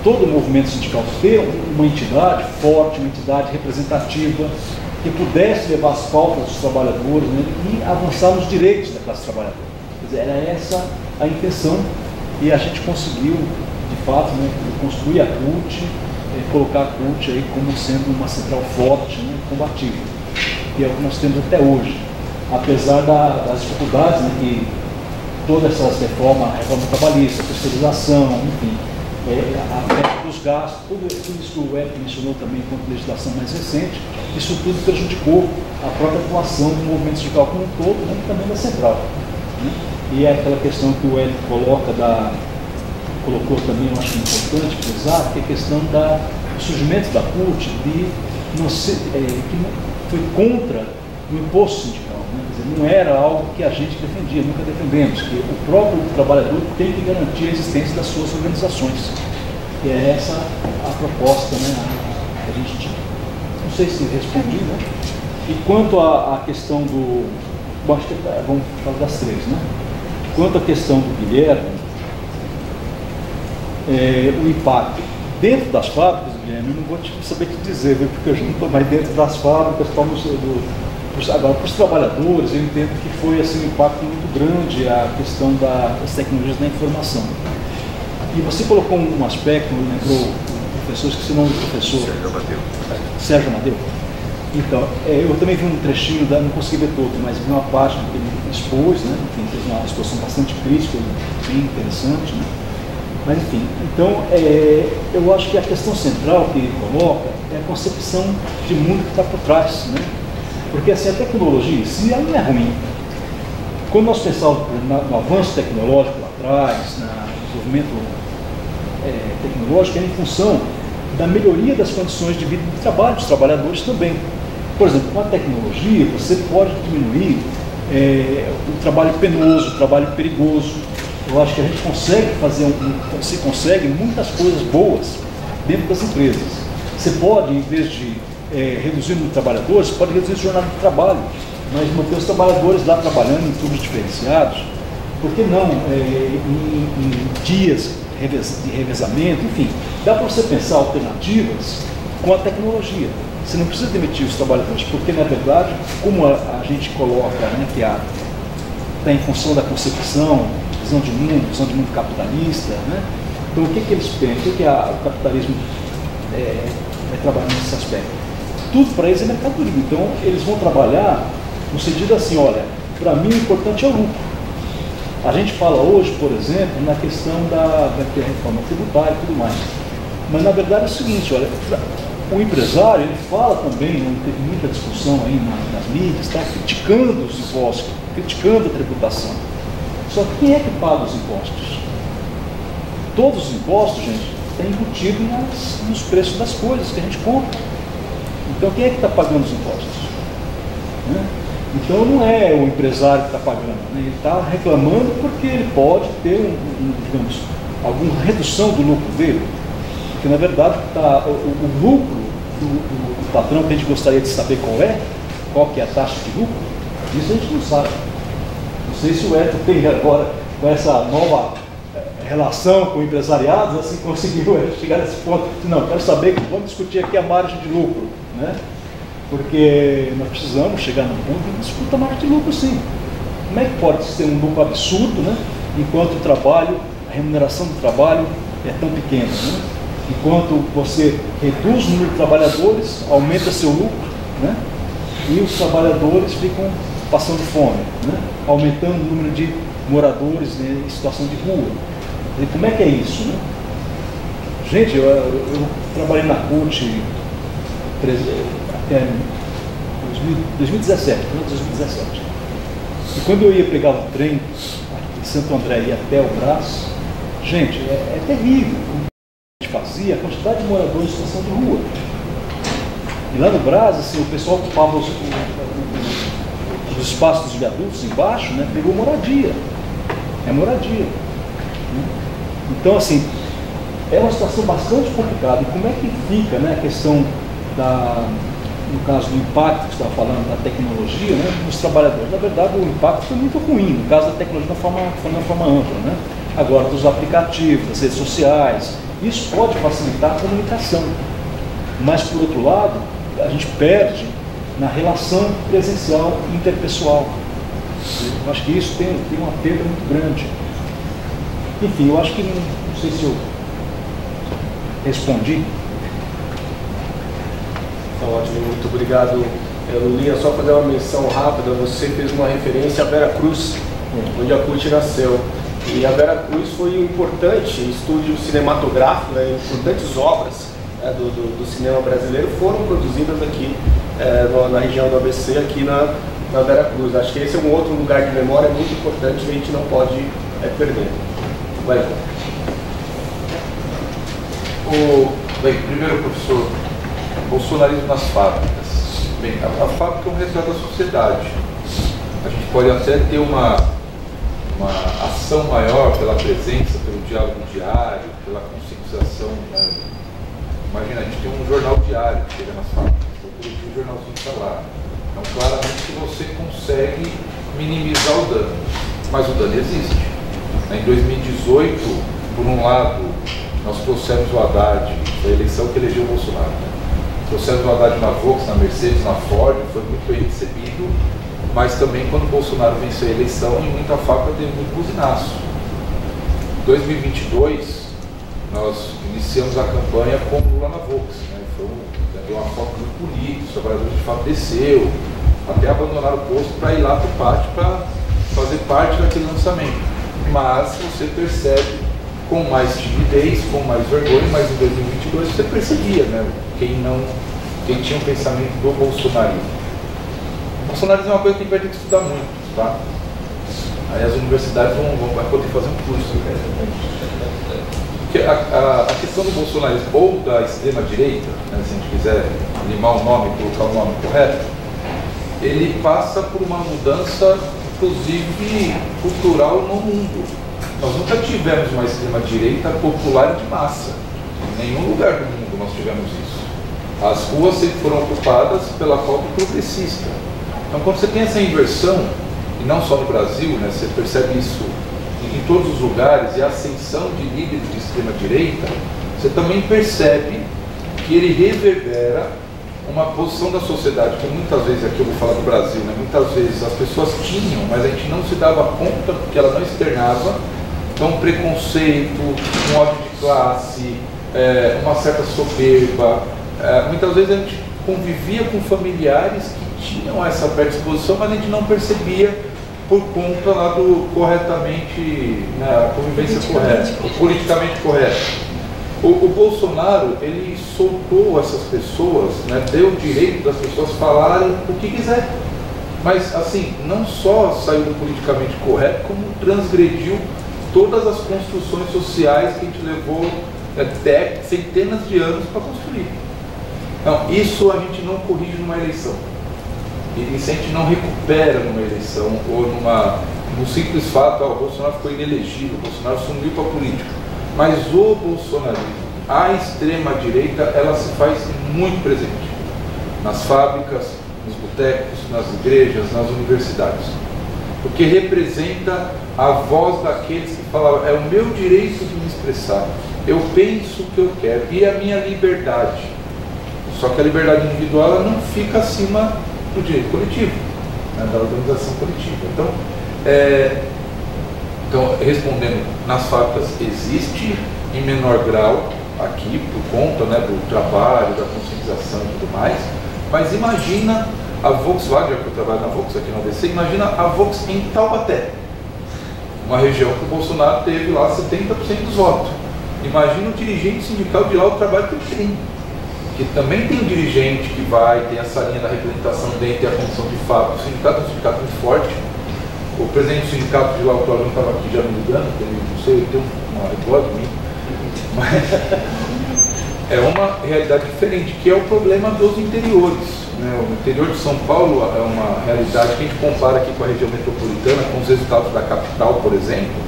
todo o movimento sindical, ter uma entidade forte, uma entidade representativa, que pudesse levar as pautas dos trabalhadores, né, e avançar nos direitos da classe trabalhadora. Quer dizer, era essa a intenção, e a gente conseguiu, de fato, né, construir a CUT, colocar a CUT aí como sendo uma central forte, né, combativa, que é o que nós temos até hoje. Apesar das dificuldades, né, que todas essas reformas, a reforma trabalhista, a terceirização, enfim, a queda dos gastos, tudo isso que o Eric mencionou também enquanto legislação mais recente, isso tudo prejudicou a própria atuação do movimento sindical como um todo, né, e também da central. Né? E é aquela questão que o Eric colocou também, eu acho importante frisar, que é a questão do surgimento da CUT, que foi contra o imposto sindical. Né? Quer dizer, não era algo que a gente defendia, nunca defendemos, que o próprio trabalhador tem que garantir a existência das suas organizações. E é essa a proposta, né, que a gente tinha. Não sei se respondi, né? E quanto à questão do... Bom, acho que vamos falar das 3, né? Quanto à questão do Guilherme, o impacto dentro das fábricas, Guilherme, eu não vou saber te dizer, viu? Porque eu já não estou mais dentro das fábricas, agora, para os trabalhadores, eu entendo que foi assim, um impacto muito grande a questão das tecnologias da informação. E você colocou um aspecto, lembrou o professor, esqueci o nome do professor. Sérgio Amadeu. Então, eu também vi um trechinho, não consegui ver todo, mas vi uma página que ele expôs, né? Enfim, fez uma exposição bastante crítica, bem interessante, né? Mas enfim, então eu acho que a questão central que ele coloca é a concepção de mundo que está por trás, né? Porque assim, a tecnologia em si, ela não é ruim. Quando nós pensamos no avanço tecnológico lá atrás, no desenvolvimento tecnológico, é em função da melhoria das condições de vida e de trabalho dos trabalhadores também. Por exemplo, com a tecnologia, você pode diminuir o trabalho penoso, o trabalho perigoso. Eu acho que a gente consegue fazer se consegue muitas coisas boas dentro das empresas. Você pode, em vez de reduzir o número de trabalhadores, você pode reduzir a jornada de trabalho, mas manter os trabalhadores lá trabalhando em turnos diferenciados. Por que não em dias de revezamento? Enfim, dá para você pensar alternativas com a tecnologia. Você não precisa demitir os trabalhadores, porque na verdade, como a gente coloca, né, que está em função da concepção, visão de mundo capitalista, né? Então o que eles pensam? O que o capitalismo vai trabalhar nesse aspecto? Tudo para eles é mercadoria. Então eles vão trabalhar no sentido assim, olha, para mim o importante é o lucro. A gente fala hoje, por exemplo, na questão da reforma tributária e tudo mais. Mas na verdade é o seguinte, olha, o empresário, ele fala também, não teve muita discussão aí nas mídias, está criticando os impostos, criticando a tributação. Só que quem é que paga os impostos? Todos os impostos, gente, está embutido nos preços das coisas que a gente compra. Então quem é que está pagando os impostos? Né? Então não é o empresário que está pagando, né? Ele está reclamando porque ele pode ter digamos, alguma redução do lucro dele. Porque na verdade o lucro do patrão que a gente gostaria de saber qual que é a taxa de lucro, isso a gente não sabe. Não sei se o Edson tem agora, com essa nova relação com empresariados, assim, conseguiu chegar nesse ponto. Não, quero saber, vamos discutir aqui a margem de lucro, né? Porque nós precisamos chegar no ponto de discutir a margem de lucro, sim. Como é que pode ser um lucro absurdo, né? Enquanto o trabalho, a remuneração do trabalho é tão pequena, né? Enquanto você reduz o número de trabalhadores, aumenta seu lucro, né? E os trabalhadores ficam passando fome, né? Aumentando o número de moradores, né, em situação de rua. E como é que é isso, né? Gente, eu trabalhei na CUT até 2017, e quando eu ia pegar o trem de Santo André e até o Brás, gente, é terrível o que a gente fazia, a quantidade de moradores em situação de rua. E lá no Brás, assim, o pessoal ocupava os espaços dos viadutos embaixo, né, pegou moradia. É moradia. Então, assim, é uma situação bastante complicada. E como é que fica, né, a questão no caso do impacto que você estava falando, da tecnologia, né, nos trabalhadores? Na verdade, o impacto foi muito ruim, no caso da tecnologia, de uma forma ampla, né? Agora, dos aplicativos, das redes sociais, isso pode facilitar a comunicação. Mas, por outro lado, a gente perde na relação presencial interpessoal. Eu acho que isso tem uma perda muito grande. Enfim, eu acho que, não sei se eu respondi. Tá ótimo, muito obrigado, Lulinha. Só fazer uma menção rápida, você fez uma referência à Vera Cruz, onde a CUT nasceu. E a Vera Cruz foi um importante estúdio cinematográfico, né? Importantes obras do cinema brasileiro foram produzidas aqui na região do ABC, aqui na Vera Cruz. Acho que esse é um outro lugar de memória muito importante que a gente não pode perder. Vai. Bem, primeiro, professor, bolsonarismo nas fábricas. Bem, a fábrica é um retrato da sociedade. A gente pode até ter uma ação maior pela presença, pelo diálogo diário, pela conscientização. Né? Imagina, a gente tem um jornal diário que chega nas fábricas, o jornalzinho está lá. Então, claramente que você consegue minimizar o dano, mas o dano existe. Em 2018, por um lado, nós trouxemos o Haddad, foi a eleição que elegeu o Bolsonaro. Né? Trouxemos o Haddad na Volks, na Mercedes, na Ford, foi muito bem recebido, mas também quando o Bolsonaro venceu a eleição, em muita fábrica teve muito buzinaço. Em 2022, nós iniciamos a campanha com Lula na Vox, né? Deu uma foto muito bonita, os trabalhadores de fato desceu, até abandonaram o posto para ir lá para o pátio para fazer parte daquele lançamento. Mas você percebe com mais timidez, com mais vergonha, mas em 2022 você percebia, né? Quem tinha um pensamento do bolsonarismo. O bolsonarismo é uma coisa que a gente vai ter que estudar muito, tá? Aí as universidades vão poder fazer um curso. Porque a questão do bolsonarismo ou da extrema-direita, né, se a gente quiser limar o nome e colocar o nome correto, ele passa por uma mudança, inclusive, cultural no mundo. Nós nunca tivemos uma extrema-direita popular de massa. Em nenhum lugar do mundo nós tivemos isso. As ruas sempre foram ocupadas pela pauta progressista. Então, quando você tem essa inversão, e não só no Brasil, né, você percebe isso em todos os lugares, e a ascensão de líderes de extrema-direita, você também percebe que ele reverbera uma posição da sociedade, que muitas vezes, aqui eu vou falar do Brasil, né, muitas vezes as pessoas tinham, mas a gente não se dava conta porque ela não externava. Então, preconceito, um ódio de classe, uma certa soberba. Muitas vezes a gente convivia com familiares que tinham essa predisposição, mas a gente não percebia por conta lá do corretamente, né, a convivência correta, o politicamente correto. O Bolsonaro, ele soltou essas pessoas, né, deu o direito das pessoas falarem o que quiser. Mas, assim, não só saiu do politicamente correto, como transgrediu todas as construções sociais que a gente levou centenas de anos para construir. Então, isso a gente não corrige numa eleição. E se a gente não recupera numa eleição ou num simples fato, o Bolsonaro ficou inelegível, o Bolsonaro sumiu para a política. Mas o bolsonarismo, a extrema-direita, ela se faz muito presente. Nas fábricas, nos botecos, nas igrejas, nas universidades. Porque representa a voz daqueles que falavam, é o meu direito de me expressar, eu penso o que eu quero, e a minha liberdade. Só que a liberdade individual ela não fica acima do direito coletivo, né, da organização coletiva. Então, respondendo, nas fábricas existe em menor grau aqui, por conta, né, do trabalho, da conscientização e tudo mais, mas imagina a Volkswagen, que eu trabalho na Volkswagen aqui no ABC, imagina a Volkswagen em Taubaté, uma região que o Bolsonaro teve lá 70% dos votos. Imagina o dirigente sindical de lá, o trabalho que ele tem. Que também tem um dirigente que vai, tem essa linha da representação dentro da comissão de fábrica. O sindicato é um sindicato muito forte. O presidente do sindicato de lá, o Claudio, estava aqui já me ligando, não sei, ele tem uma revolta de mim. Mas é uma realidade diferente, que é o problema dos interiores. Né? O interior de São Paulo é uma realidade que a gente compara aqui com a região metropolitana, com os resultados da capital, por exemplo,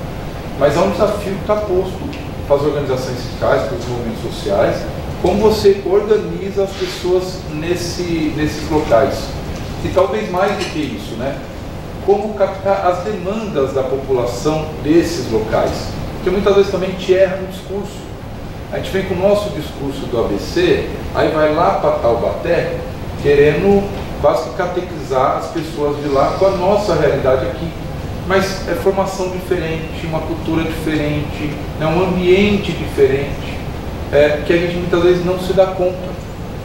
mas há um desafio que está posto para as organizações sindicais, para os movimentos sociais, como você organiza as pessoas nesses locais. E talvez mais do que isso, né? Como captar as demandas da população desses locais. Porque muitas vezes também a gente erra no discurso. A gente vem com o nosso discurso do ABC, aí vai lá para Taubaté, querendo quase que catequizar as pessoas de lá com a nossa realidade aqui. Mas é formação diferente, uma cultura diferente, é um ambiente diferente, que a gente muitas vezes não se dá conta.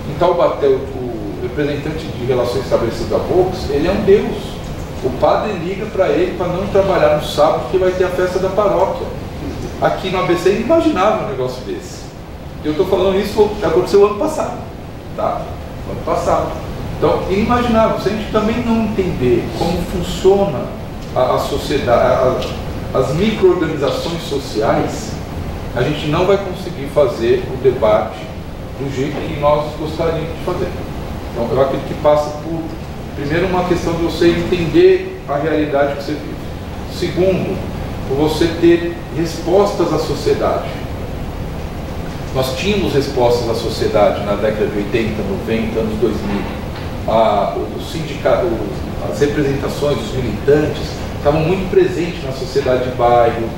Em Taubaté, o representante de relações estabelecidas da Vox, ele é um deus. O padre liga para ele para não trabalhar no sábado, porque vai ter a festa da paróquia. Aqui no ABC ele imaginava um negócio desse. Eu estou falando isso, aconteceu ano passado. Tá? Ano passado. Então, inimaginável. Se a gente também não entender como funciona a sociedade, as micro-organizações sociais, a gente não vai conseguir fazer o debate do jeito que nós gostaríamos de fazer. Então, eu acredito que passa por, primeiro, uma questão de você entender a realidade que você vive. Segundo, por você ter respostas à sociedade. Nós tínhamos respostas à sociedade na década de 80, 90, anos 2000. O sindicato, as representações, os militantes estavam muito presentes na sociedade de bairro,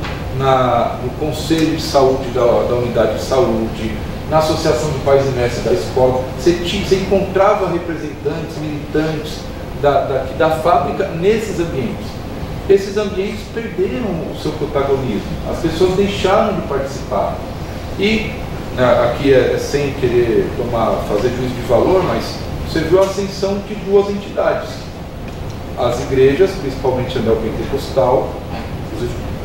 no conselho de saúde da unidade de saúde, na associação de pais e mestres da escola. Você encontrava representantes, militantes da fábrica nesses ambientes. Esses ambientes perderam o seu protagonismo, as pessoas deixaram de participar. E aqui é sem querer fazer juízo de valor, mas você viu a ascensão de duas entidades. As igrejas, principalmente a neopentecostal,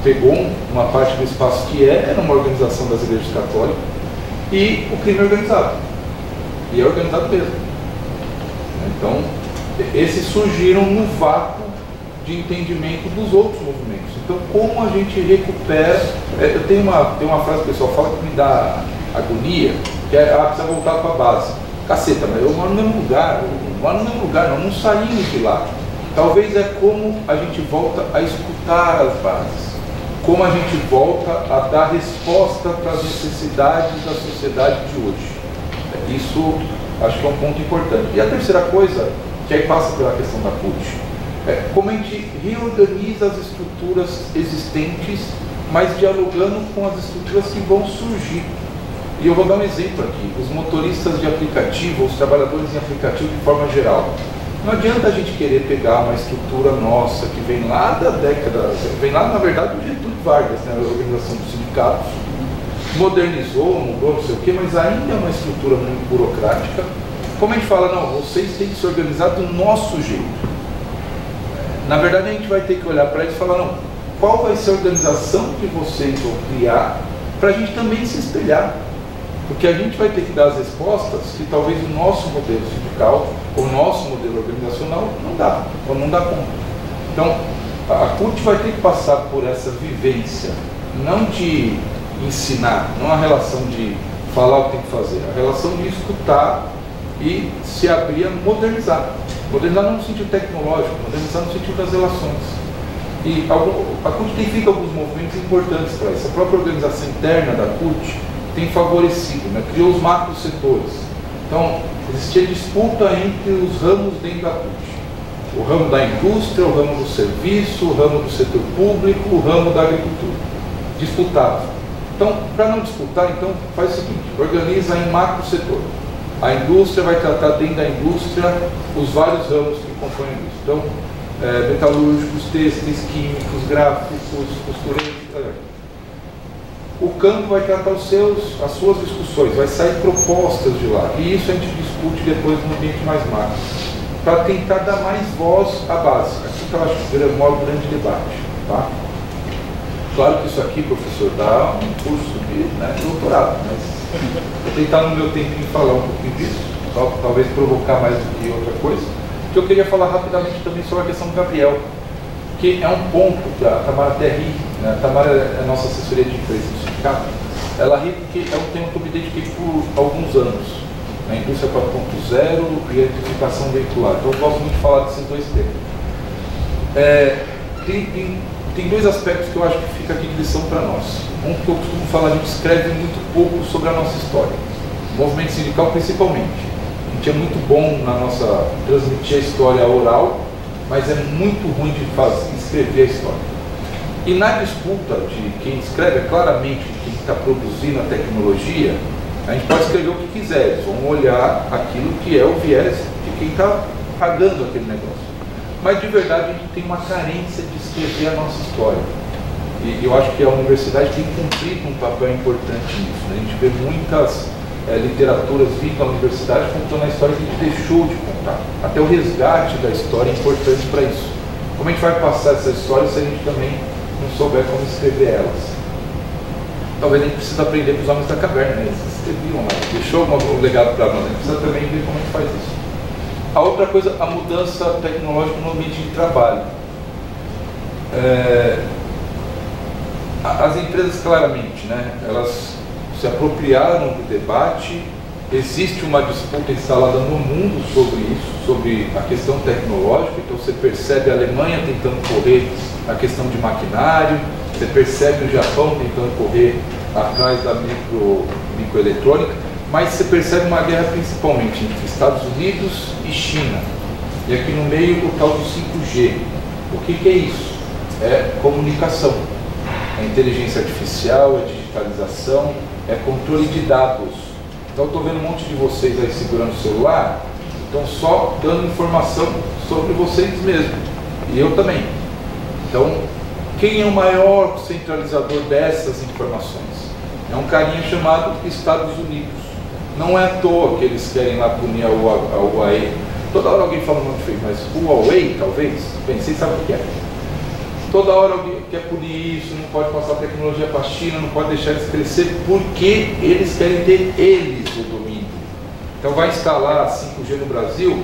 pegou uma parte do espaço que era uma organização das igrejas católicas, e o crime organizado. E é organizado mesmo. Então, esses surgiram no vácuo de entendimento dos outros movimentos. Então, como a gente recupera... Tem uma frase que o pessoal fala que me dá agonia, que é, precisa voltar para a base. Caceta, mas eu moro no mesmo lugar, não saímos de lá. Talvez é como a gente volta a escutar as bases, como a gente volta a dar resposta para as necessidades da sociedade de hoje. Isso acho que é um ponto importante. E a terceira coisa, que aí passa pela questão da CUT, é como a gente reorganiza as estruturas existentes, mas dialogando com as estruturas que vão surgir. E eu vou dar um exemplo aqui: os motoristas de aplicativo, os trabalhadores em aplicativo de forma geral. Não adianta a gente querer pegar uma estrutura nossa que vem lá da década, vem lá na verdade do Getúlio Vargas, né, a organização dos sindicatos, modernizou, mudou, não sei o quê, mas ainda é uma estrutura muito burocrática. Como a gente fala, não, vocês têm que se organizar do nosso jeito. Na verdade a gente vai ter que olhar para eles e falar, não, qual vai ser a organização que vocês vão criar para a gente também se espelhar. Porque a gente vai ter que dar as respostas que talvez o nosso modelo sindical, ou o nosso modelo organizacional não dá, ou não dá conta. Então, a CUT vai ter que passar por essa vivência, não de ensinar, não a relação de falar o que tem que fazer, a relação de escutar e se abrir a modernizar. Modernizar não no sentido tecnológico, modernizar no sentido das relações. E a CUT tem feito alguns movimentos importantes para isso. A própria organização interna da CUT tem favorecido, né? Criou os macro setores. Então, existia disputa entre os ramos dentro da CUT. O ramo da indústria, o ramo do serviço, o ramo do setor público, o ramo da agricultura. Disputava. Então, para não disputar, então, faz o seguinte, organiza em macro setor. A indústria vai tratar dentro da indústria os vários ramos que compõem a indústria. Então, metalúrgicos, têxteis, químicos, gráficos, costureiros, o campo vai tratar as suas discussões, vai sair propostas de lá. E isso a gente discute depois no ambiente mais macro, para tentar dar mais voz à base. Aqui que eu acho que mora um grande debate. Tá? Claro que isso aqui, professor, dá um curso de doutorado, mas vou tentar no meu tempinho falar um pouquinho disso, talvez provocar mais do que outra coisa. Que eu queria falar rapidamente também sobre a questão do Gabriel, que é um ponto que a Tamara até ri, né? A Tamara é a nossa assessoria de empresa do sindicato, ela ri porque é um tema que eu me dediquei por alguns anos, na indústria 4.0 e eletrificação veicular. Então eu gosto muito de falar desses dois temas. Tem dois aspectos que eu acho que fica aqui de lição para nós. Um que eu costumo falar, a gente escreve muito pouco sobre a nossa história, o movimento sindical principalmente. A gente é muito bom na nossa transmitir a história oral, mas é muito ruim de escrever a história. E na disputa de quem escreve, claramente quem está produzindo a tecnologia, a gente pode escrever o que quiser, eles vão olhar aquilo que é o viés de quem está pagando aquele negócio. Mas de verdade a gente tem uma carência de escrever a nossa história. E eu acho que a universidade tem cumprido um papel importante nisso. Né? A gente vê muitas literaturas vindo à universidade contando a história que a gente deixou de contar. Até o resgate da história é importante para isso. Como a gente vai passar essa história se a gente também não souber como escrever elas? Talvez a gente precise aprender com os homens da caverna, né? Eles escreviam lá, deixou um legado para nós, a gente precisa também ver como a gente faz isso. A outra coisa, a mudança tecnológica no ambiente de trabalho. As empresas claramente, né, elas se apropriaram do debate, existe uma disputa instalada no mundo sobre isso, sobre a questão tecnológica. Então você percebe a Alemanha tentando correr a questão de maquinário, você percebe o Japão tentando correr atrás da microeletrônica, mas você percebe uma guerra principalmente entre Estados Unidos e China. E aqui no meio o tal do 5G. O que é isso? É comunicação, é inteligência artificial, é digitalização, é controle de dados. Então eu estou vendo um monte de vocês aí segurando o celular, então só dando informação sobre vocês mesmos. E eu também. Então, quem é o maior centralizador dessas informações? É um carinha chamado Estados Unidos. Não é à toa que eles querem lá punir a Huawei. Toda hora alguém fala um nome feio, mas Huawei, talvez? Bem, vocês sabem o que é. Toda hora alguém quer punir isso, não pode passar tecnologia para a China, não pode deixar eles crescer, porque eles querem ter eles o domínio. Então vai instalar 5G no Brasil,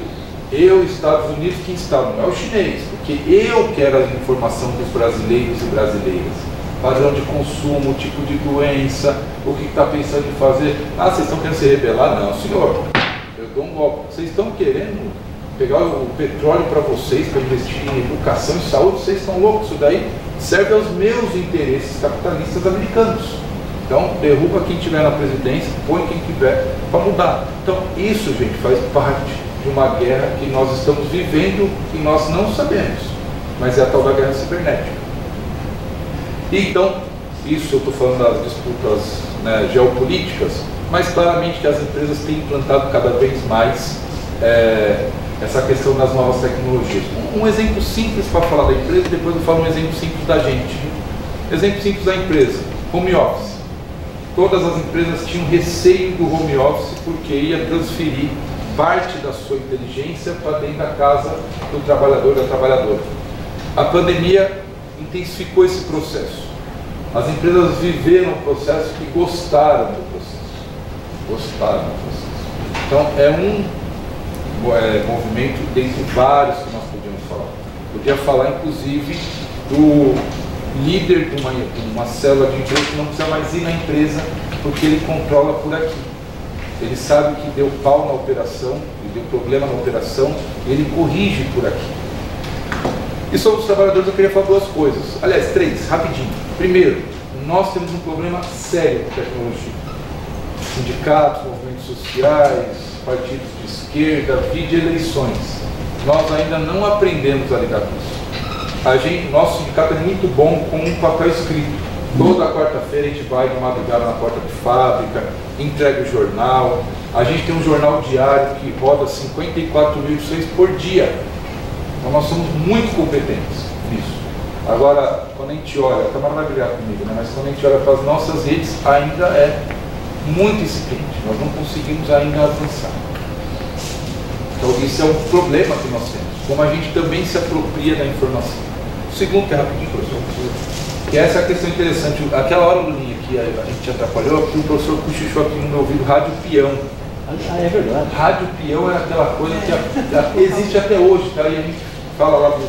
Estados Unidos, que instala, não é o chinês, porque eu quero a informação dos brasileiros e brasileiras. Padrão de consumo, tipo de doença, o que está pensando em fazer. Ah, vocês estão querendo se rebelar? Não, senhor, eu dou um golpe. Vocês estão querendo pegar o petróleo para vocês, para investir em educação e saúde, vocês estão loucos. Isso daí serve aos meus interesses capitalistas americanos. Então, derruba quem estiver na presidência, põe quem tiver para mudar. Então, isso, gente, faz parte de uma guerra que nós estamos vivendo e nós não sabemos, mas é a tal da guerra cibernética. Então, isso eu estou falando das disputas, né, geopolíticas, mas claramente que as empresas têm implantado cada vez mais essa questão das novas tecnologias. Um exemplo simples para falar da empresa, e depois eu falo um exemplo simples da gente. Exemplo simples da empresa, home office. Todas as empresas tinham receio do home office porque ia transferir parte da sua inteligência para dentro da casa do trabalhador, da trabalhadora. A pandemia intensificou esse processo. As empresas viveram o processo e gostaram do processo. Gostaram do processo. Então, é um movimento dentre vários que nós podíamos falar. Podia falar, inclusive, do líder de uma célula de empresa que não precisa mais ir na empresa porque ele controla por aqui. Ele sabe que deu pau na operação, que deu problema na operação, e ele corrige por aqui. E sobre os trabalhadores eu queria falar duas coisas. Aliás, três, rapidinho. Primeiro, nós temos um problema sério com tecnologia. Sindicatos, movimentos sociais, partidos de esquerda, vide eleições. Nós ainda não aprendemos a lidar com isso. Nosso sindicato é muito bom com um papel escrito. Toda quarta-feira a gente vai de madrugada na porta de fábrica, entrega o jornal. A gente tem um jornal diário que roda 54 mil edições por dia. Então nós somos muito competentes nisso. Agora, quando a gente olha, a Tamara vai brigar comigo, né? Mas quando a gente olha para as nossas redes, ainda é muito incipiente. Nós não conseguimos ainda avançar. Então isso é um problema que nós temos. Como a gente também se apropria da informação. O segundo, que é rapidinho, professor, que essa é a questão interessante. Aquela hora, Lulinha, que a gente atrapalhou, que o professor cochichou aqui no meu ouvido, rádio peão. Ah, é verdade. Rádio peão é aquela coisa que existe até hoje, tá? E a gente fala lá,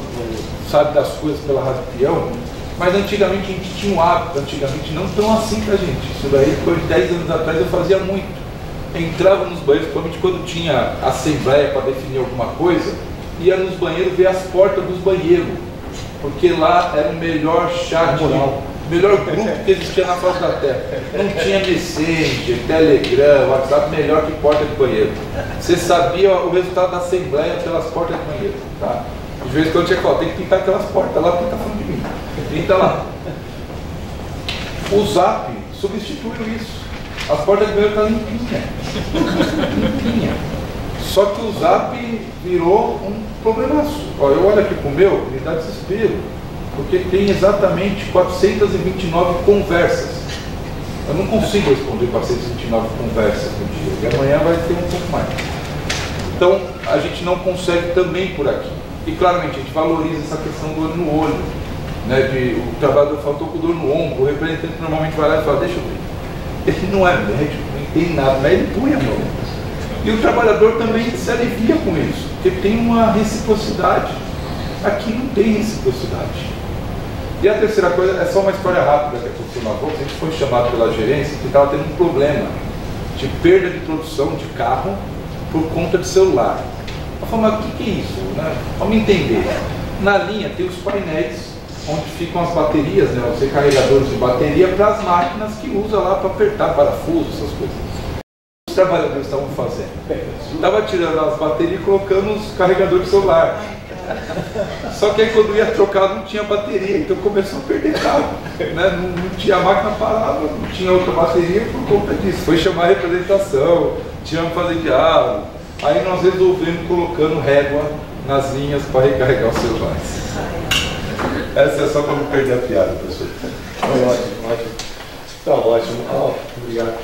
sabe das coisas pela rádio peão, mas antigamente a gente tinha um hábito, antigamente não tão assim pra gente. Isso daí, foi 10 anos atrás, eu fazia muito. Entrava nos banheiros, principalmente quando tinha assembleia para definir alguma coisa, ia nos banheiros ver as portas dos banheiros, porque lá era o melhor chat, o melhor grupo que existia na face da Terra. Não tinha Messenger, Telegram, WhatsApp, melhor que porta de banheiro. Você sabia o resultado da assembleia pelas portas de banheiro, tá? De vez em quando tinha que falar, tem que pintar aquelas portas lá, porque tá falando de mim. Pinta lá. O Zap substituiu isso. As portas de banheiro estão limpinhas. Limpinha. Só que o Zap virou um problemaço. Ó, eu olho aqui pro meu, me dá desespero, porque tem exatamente 429 conversas. Eu não consigo responder 429 conversas no dia, e amanhã vai ter um pouco mais. Então, a gente não consegue também por aqui. E claramente, a gente valoriza essa questão do olho no olho. Né, o trabalhador faltou com dor no ombro, o representante normalmente vai lá e fala, deixa eu ver. Ele não é médico, não entende nada, mas ele põe a mão. E o trabalhador também se alivia com isso, porque tem uma reciprocidade. Aqui não tem reciprocidade. E a terceira coisa, é só uma história rápida que aconteceu na Volkswagen. A gente foi chamado pela gerência que estava tendo um problema de perda de produção de carro por conta de celular. Eu falei, mas o que é isso? Né? Vamos entender. Na linha tem os painéis onde ficam as baterias, né, os recarregadores de bateria para as máquinas que usa lá para apertar parafuso, essas coisas. Os trabalhadores estavam fazendo? Estava tirando as baterias e colocando os carregadores de celular. Só que aí quando ia trocar não tinha bateria, então começou a perder carro. Né? Não tinha, a máquina parava, não tinha outra bateria por conta disso. Foi chamar a representação, tínhamos que fazer diálogo. Aí nós resolvemos colocando régua nas linhas para recarregar os celulares. Essa é só para não perder a piada, professor. Foi ótimo, ótimo. Tá ótimo. Obrigado.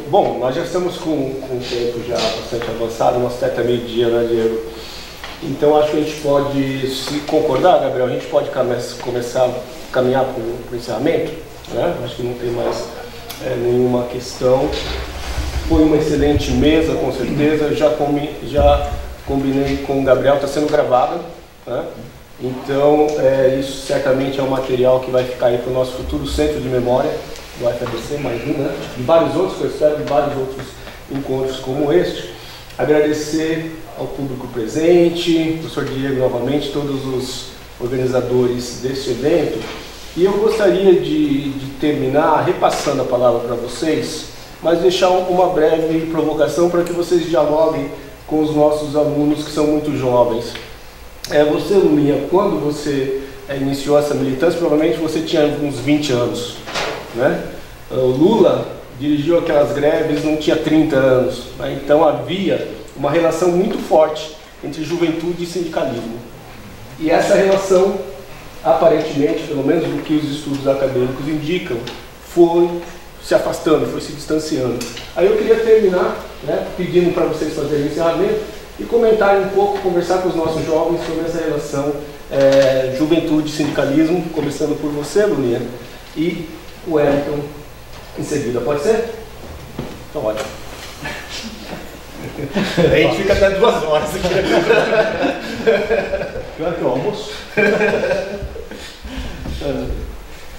Bom, nós já estamos com um tempo já bastante avançado, nosso teto é meio-dia, né, Diego? Então acho que a gente pode, se concordar, Gabriel, a gente pode começar a caminhar para o encerramento, né? Acho que não tem mais nenhuma questão. Foi uma excelente mesa, com certeza. Já combinei com o Gabriel, está sendo gravada, né? Então isso certamente é um material que vai ficar aí para o nosso futuro centro de memória do FABC, mais um, né? E vários outros, que eu espero, de vários outros encontros como este. Agradecer ao público presente, professor Diego novamente, todos os organizadores deste evento. E eu gostaria de terminar repassando a palavra para vocês, mas deixar uma breve provocação para que vocês dialoguem com os nossos alunos que são muito jovens. Você, Lulinha, quando você iniciou essa militância, provavelmente você tinha uns 20 anos, né? O Lula dirigiu aquelas greves, não tinha 30 anos, né? Então havia uma relação muito forte entre juventude e sindicalismo. E essa relação, aparentemente, pelo menos o que os estudos acadêmicos indicam, foi se afastando, foi se distanciando. Aí eu queria terminar, né, pedindo para vocês fazerem o encerramento e comentarem um pouco, conversar com os nossos jovens sobre essa relação juventude e sindicalismo, começando por você, Lulinha, e o Wellington em seguida. Pode ser? Então, ótimo. A gente fica até 2 horas aqui. Pior que o almoço.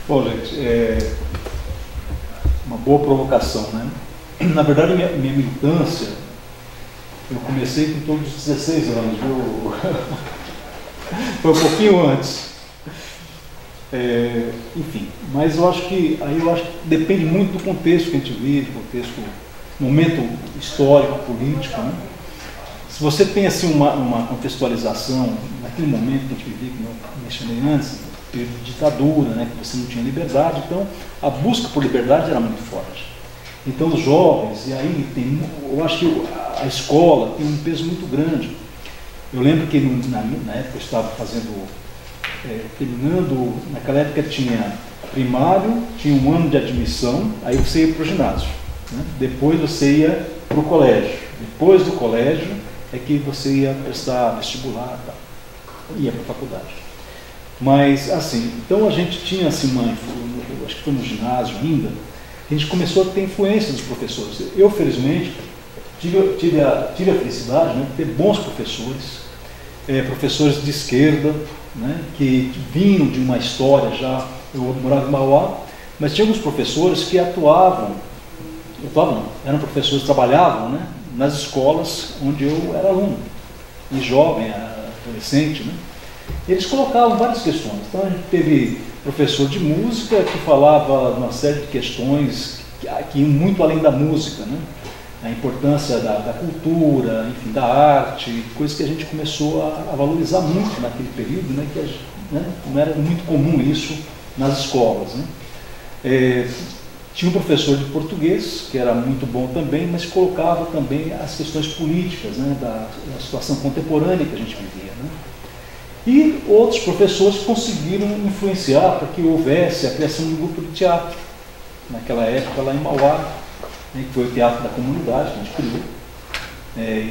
Bom, gente, uma boa provocação, né? Na verdade, minha militância, eu comecei com todos os 16 anos, viu? Foi um pouquinho antes. Enfim, mas eu acho que depende muito do contexto que a gente vive, contexto, momento histórico, político, né? Se você tem assim uma contextualização naquele momento que a gente vivia, que eu mencionei antes, período de ditadura, né, que você não tinha liberdade, então a busca por liberdade era muito forte. Então os jovens, e aí eu acho que a escola tem um peso muito grande. Eu lembro que na época eu estava terminando, naquela época tinha primário, tinha um ano de admissão, aí você ia para o ginásio, né? Depois você ia para o colégio, depois do colégio é que você ia prestar vestibular, tá? Ia para a faculdade. Mas assim, então a gente tinha assim acho que foi no ginásio ainda, a gente começou a ter influência dos professores. Eu, felizmente, tive a felicidade, né, de ter bons professores, professores de esquerda, né, que vinham de uma história já. Eu morava em Mauá, mas tinha alguns professores que eram professores, trabalhavam, né, nas escolas onde eu era aluno, e jovem, adolescente, né. Eles colocavam várias questões. Então a gente teve professor de música que falava uma série de questões que iam muito além da música, né? A importância da cultura, enfim, da arte, coisas que a gente começou a valorizar muito naquele período, né? Que não era muito comum isso nas escolas, né? Tinha um professor de português, que era muito bom também, mas colocava também as questões políticas, né? Da situação contemporânea que a gente vivia, né? E outros professores conseguiram influenciar para que houvesse a criação de um grupo de teatro, naquela época lá em Mauá, né, que foi o Teatro da Comunidade que a gente criou.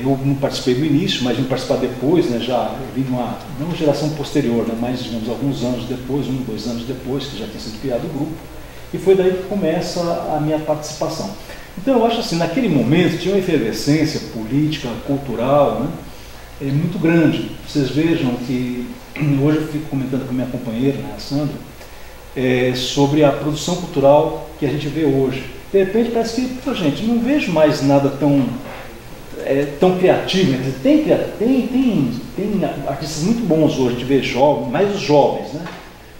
Eu não participei do início, mas vim participar depois, né, já vim de uma geração posterior, né, mas digamos, alguns anos depois, 1, 2 anos depois, que já tinha sido criado o grupo, e foi daí que começa a minha participação. Então eu acho assim, naquele momento tinha uma efervescência política, cultural, né, muito grande. Vocês vejam que hoje eu fico comentando com a minha companheira, né, a Sandra, sobre a produção cultural que a gente vê hoje. De repente parece que, gente, não vejo mais nada tão criativo. Tem artistas muito bons hoje, a gente vê jovens, mais os jovens, né?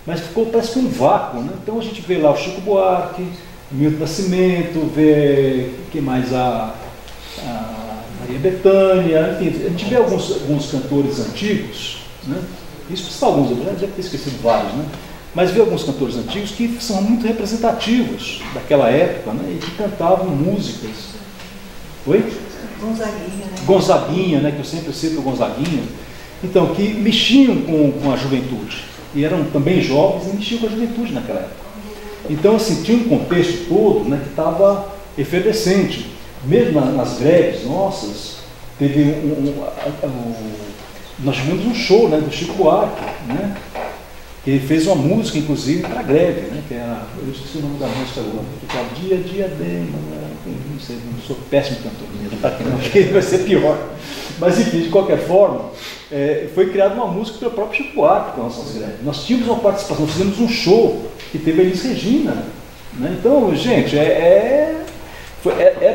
Mas parece que um vácuo, né? Então a gente vê lá o Chico Buarque, Milton Nascimento, vê que mais a Maria Bethânia, enfim, a gente vê alguns cantores antigos, né? Isso são alguns, eu já deve ter esquecido vários, né? Mas vê alguns cantores antigos que são muito representativos daquela época, né? E que cantavam músicas. Oi? Gonzaguinha, né? Gonzaguinha, né? Que eu sempre cito o Gonzaguinha. Então, que mexiam com a juventude. E eram também jovens e mexiam com a juventude naquela época. Então, assim, tinha um contexto todo, né, que estava efervescente. Mesmo nas greves nossas, teve nós tivemos um show, né, do Chico Buarque, né, que ele fez uma música, inclusive, para a greve, né, que era, eu esqueci o nome da música agora, que ficava Dia, não sei, não sou péssimo cantor, porque vai ser pior. Mas, enfim, de qualquer forma, foi criada uma música pelo próprio Chico Buarque com as nossas greves. Nós tínhamos uma participação, nós fizemos um show que teve a Elis Regina, né? Então, gente, era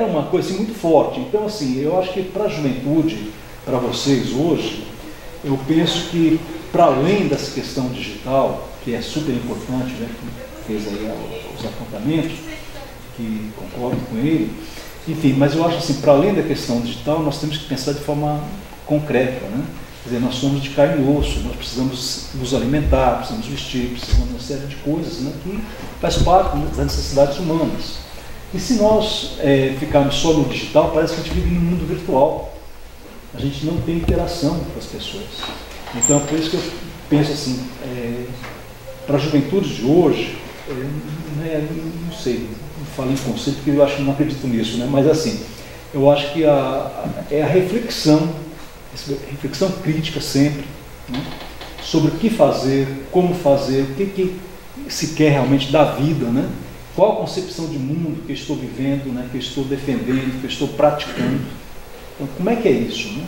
uma coisa assim, muito forte. Então, assim, eu acho que para a juventude, para vocês hoje, eu penso que, para além dessa questão digital, que é super importante, né, que fez aí os apontamentos, que concordo com ele, enfim, mas eu acho assim, para além da questão digital, nós temos que pensar de forma concreta, né? Quer dizer, nós somos de carne e osso, nós precisamos nos alimentar, precisamos vestir, precisamos de uma série de coisas, né, que faz parte das necessidades humanas. E se nós ficarmos só no digital, parece que a gente vive num mundo virtual. A gente não tem interação com as pessoas. Então, por isso que eu penso assim, para a juventude de hoje, não sei, não falo em conceito porque eu acho que não acredito nisso, né? Mas assim, eu acho que é a reflexão crítica sempre, né? Sobre o que fazer, como fazer, o que se quer realmente da vida, né? Qual a concepção de mundo que eu estou vivendo, né? Que eu estou defendendo, que eu estou praticando. Então, como é que é isso, né?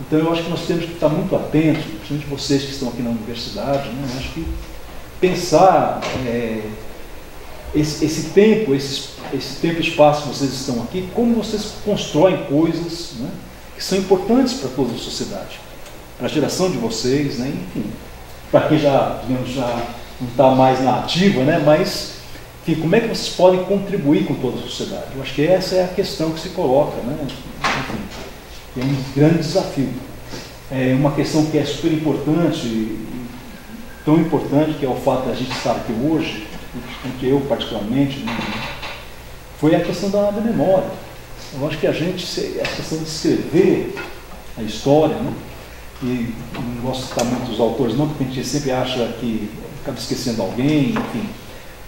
Então, eu acho que nós temos que estar muito atentos, principalmente vocês que estão aqui na universidade, né? Eu acho que pensar esse tempo e espaço que vocês estão aqui, como vocês constroem coisas, né, que são importantes para toda a sociedade, para a geração de vocês, né, enfim, para quem já não está mais na ativa, né, mas, enfim, como é que vocês podem contribuir com toda a sociedade? Eu acho que essa é a questão que se coloca, né, enfim, é um grande desafio. É uma questão que é super importante, tão importante, que é o fato de a gente estar aqui hoje, que eu particularmente, né, foi a questão da memória. Eu acho que a questão de escrever a história, né, e não gosto de citar muitos autores não, porque a gente sempre acha que acaba esquecendo alguém, enfim,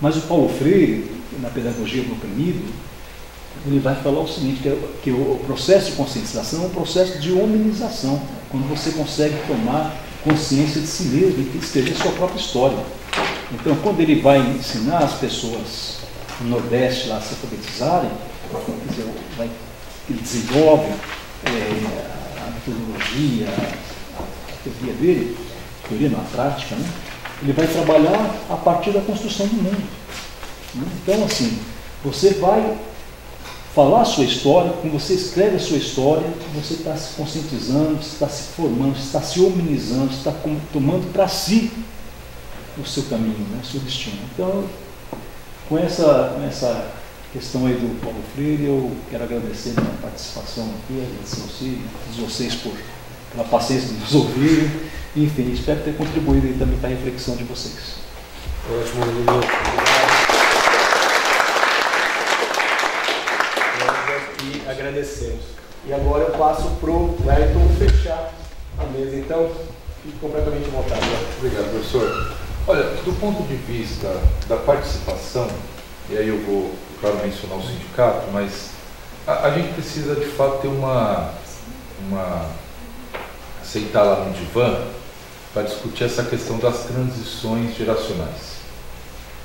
mas o Paulo Freire, na Pedagogia do Oprimido, ele vai falar o seguinte, que o processo de conscientização é um processo de hominização, quando você consegue tomar consciência de si mesmo e escrever sua própria história. Então, quando ele vai ensinar as pessoas no Nordeste lá a se alfabetizarem, ele desenvolve a metodologia, a teoria dele, teoria na prática, né? Ele vai trabalhar a partir da construção do mundo, né? Então, assim, você vai falar a sua história, quando você escreve a sua história, você está se conscientizando, você está se formando, você está se hominizando, você está tomando para si o seu caminho, né, o seu destino. Então, com essa questão aí do Paulo Freire, eu quero agradecer a minha participação aqui, agradecer vocês pela paciência de nos ouvirem, e, enfim, espero ter contribuído aí também para a reflexão de vocês. Ótimo, Lula. E agradecemos. E agora eu passo para o Wellington fechar a mesa. Então, fique completamente à vontade. Obrigado, professor. Olha, do ponto de vista da participação, e aí eu vou, claro, mencionar o sindicato, mas a gente precisa, de fato, ter sentar lá no divã para discutir essa questão das transições geracionais.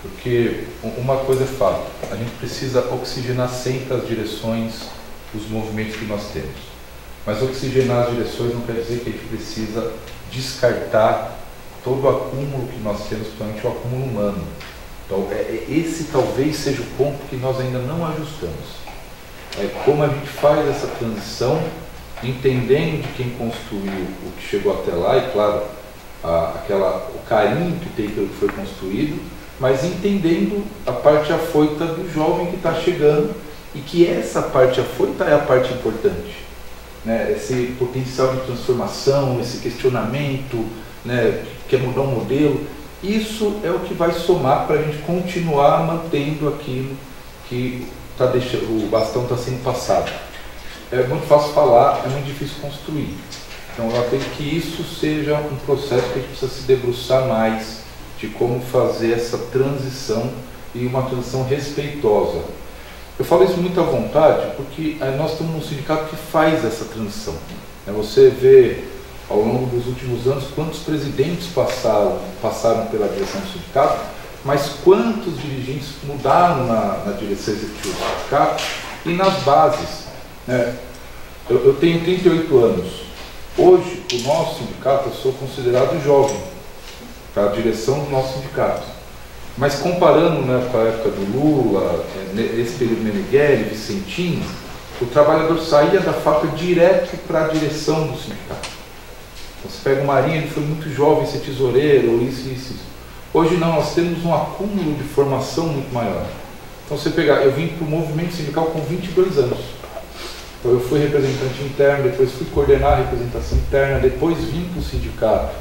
Porque uma coisa é fato, a gente precisa oxigenar sempre as direções dos movimentos que nós temos. Mas oxigenar as direções não quer dizer que a gente precisa descartar todo o acúmulo que nós temos, principalmente o acúmulo humano. Então, esse talvez seja o ponto que nós ainda não ajustamos. Como a gente faz essa transição, entendendo de quem construiu o que chegou até lá, e claro, o carinho que tem pelo que foi construído, mas entendendo a parte afoita do jovem que está chegando, e que essa parte afoita é a parte importante, né? Esse potencial de transformação, esse questionamento, né, que quer mudar um modelo, isso é o que vai somar para a gente continuar mantendo aquilo que está deixando, o bastão está sendo passado. É muito fácil falar, é muito difícil construir. Então eu acredito que isso seja um processo que a gente precisa se debruçar mais de como fazer essa transição e uma transição respeitosa. Eu falo isso muito à vontade porque nós estamos num sindicato que faz essa transição. Você vê ao longo dos últimos anos quantos presidentes passaram pela direção do sindicato, mas quantos dirigentes mudaram na direção executiva do sindicato e nas bases. Eu tenho 38 anos. Hoje, o nosso sindicato, eu sou considerado jovem para a direção do nosso sindicato. Mas comparando com a época do Lula, esse período Meneghelli, Vicentino, o trabalhador saía da fábrica direto para a direção do sindicato. Então, você pega o Marinho, ele foi muito jovem, ser tesoureiro, ou isso. Hoje não, nós temos um acúmulo de formação muito maior. Então você pegar, eu vim para o movimento sindical com 22 anos. Então eu fui representante interno, depois fui coordenar a representação interna, depois vim para o sindicato,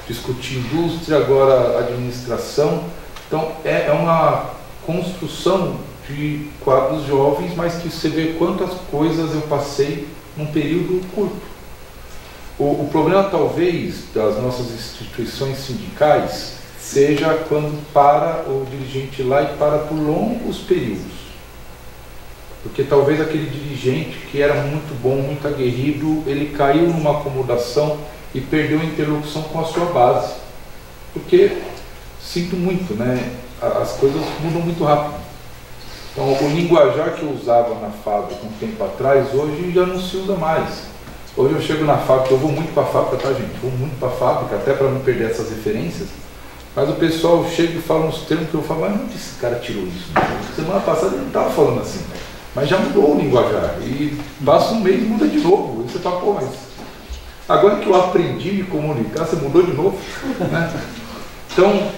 discutir indústria, agora administração. Então é uma construção de quadros jovens, mas que você vê quantas coisas eu passei num período curto. O problema talvez das nossas instituições sindicais seja quando para o dirigente lá e para por longos períodos. Porque talvez aquele dirigente que era muito bom, muito aguerrido, ele caiu numa acomodação e perdeu a interlocução com a sua base. Porque, sinto muito, as coisas mudam muito rápido. Então, o linguajar que eu usava na fábrica um tempo atrás, hoje já não se usa mais. Hoje eu chego na fábrica, eu vou muito para a fábrica, tá, gente? Vou muito para a fábrica, até para não perder essas referências. Mas o pessoal chega e fala uns termos que eu falo, mas onde esse cara tirou isso? Semana passada ele não estava falando assim. Mas já mudou o linguajar. E passa um mês e muda de novo. E você fala, pô, mas agora que eu aprendi a me comunicar, você mudou de novo? Então,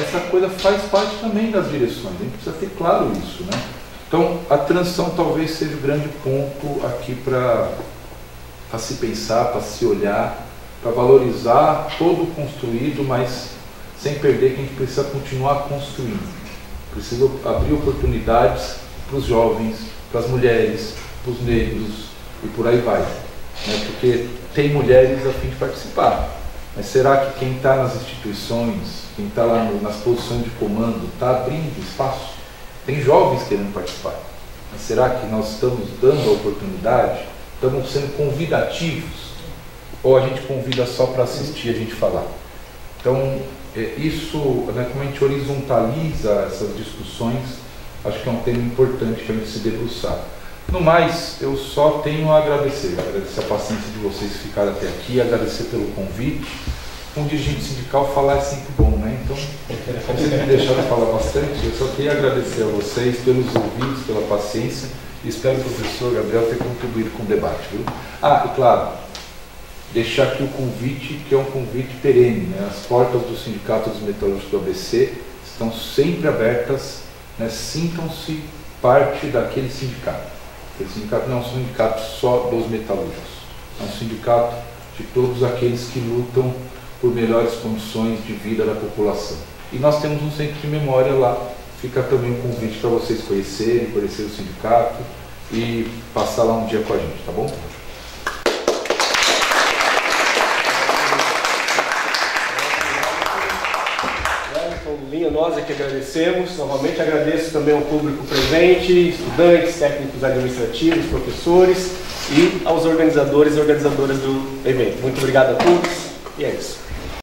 essa coisa faz parte também das direções. A gente precisa ter claro isso, Então, a transição talvez seja o grande ponto aqui para se pensar, para se olhar, para valorizar todo o construído, mas sem perder que a gente precisa continuar construindo. Precisa abrir oportunidades para os jovens, para as mulheres, para os negros e por aí vai. Porque tem mulheres a fim de participar. Mas será que quem está nas instituições, quem está lá nas posições de comando, está abrindo espaço? Tem jovens querendo participar. Mas será que nós estamos dando a oportunidade? Estamos sendo convidativos? Ou a gente convida só para assistir a gente falar? Então, isso, como a gente horizontaliza essas discussões, acho que é um tema importante para a gente se debruçar. No mais, eu só tenho a agradecer a paciência de vocês ficarem até aqui, agradecer pelo convite. Um dirigente sindical falar é sempre bom, Então, vocês me deixaram falar bastante, eu só queria agradecer a vocês pelos ouvidos, pela paciência, e espero que o professor Gabriel tenha contribuído com o debate, viu? E claro, deixar aqui o convite, que é um convite perene, As portas do Sindicato dos Metalúrgicos do ABC estão sempre abertas, Sintam-se parte daquele sindicato. Aquele sindicato não é um sindicato só dos metalúrgicos, é um sindicato de todos aqueles que lutam por melhores condições de vida da população. E nós temos um centro de memória lá, fica também um convite para vocês conhecerem, conhecer o sindicato e passar lá um dia com a gente, tá bom? Linha, nós é que agradecemos. Novamente agradeço também ao público presente, estudantes, técnicos administrativos, professores e aos organizadores e organizadoras do evento. Muito obrigado a todos e é isso.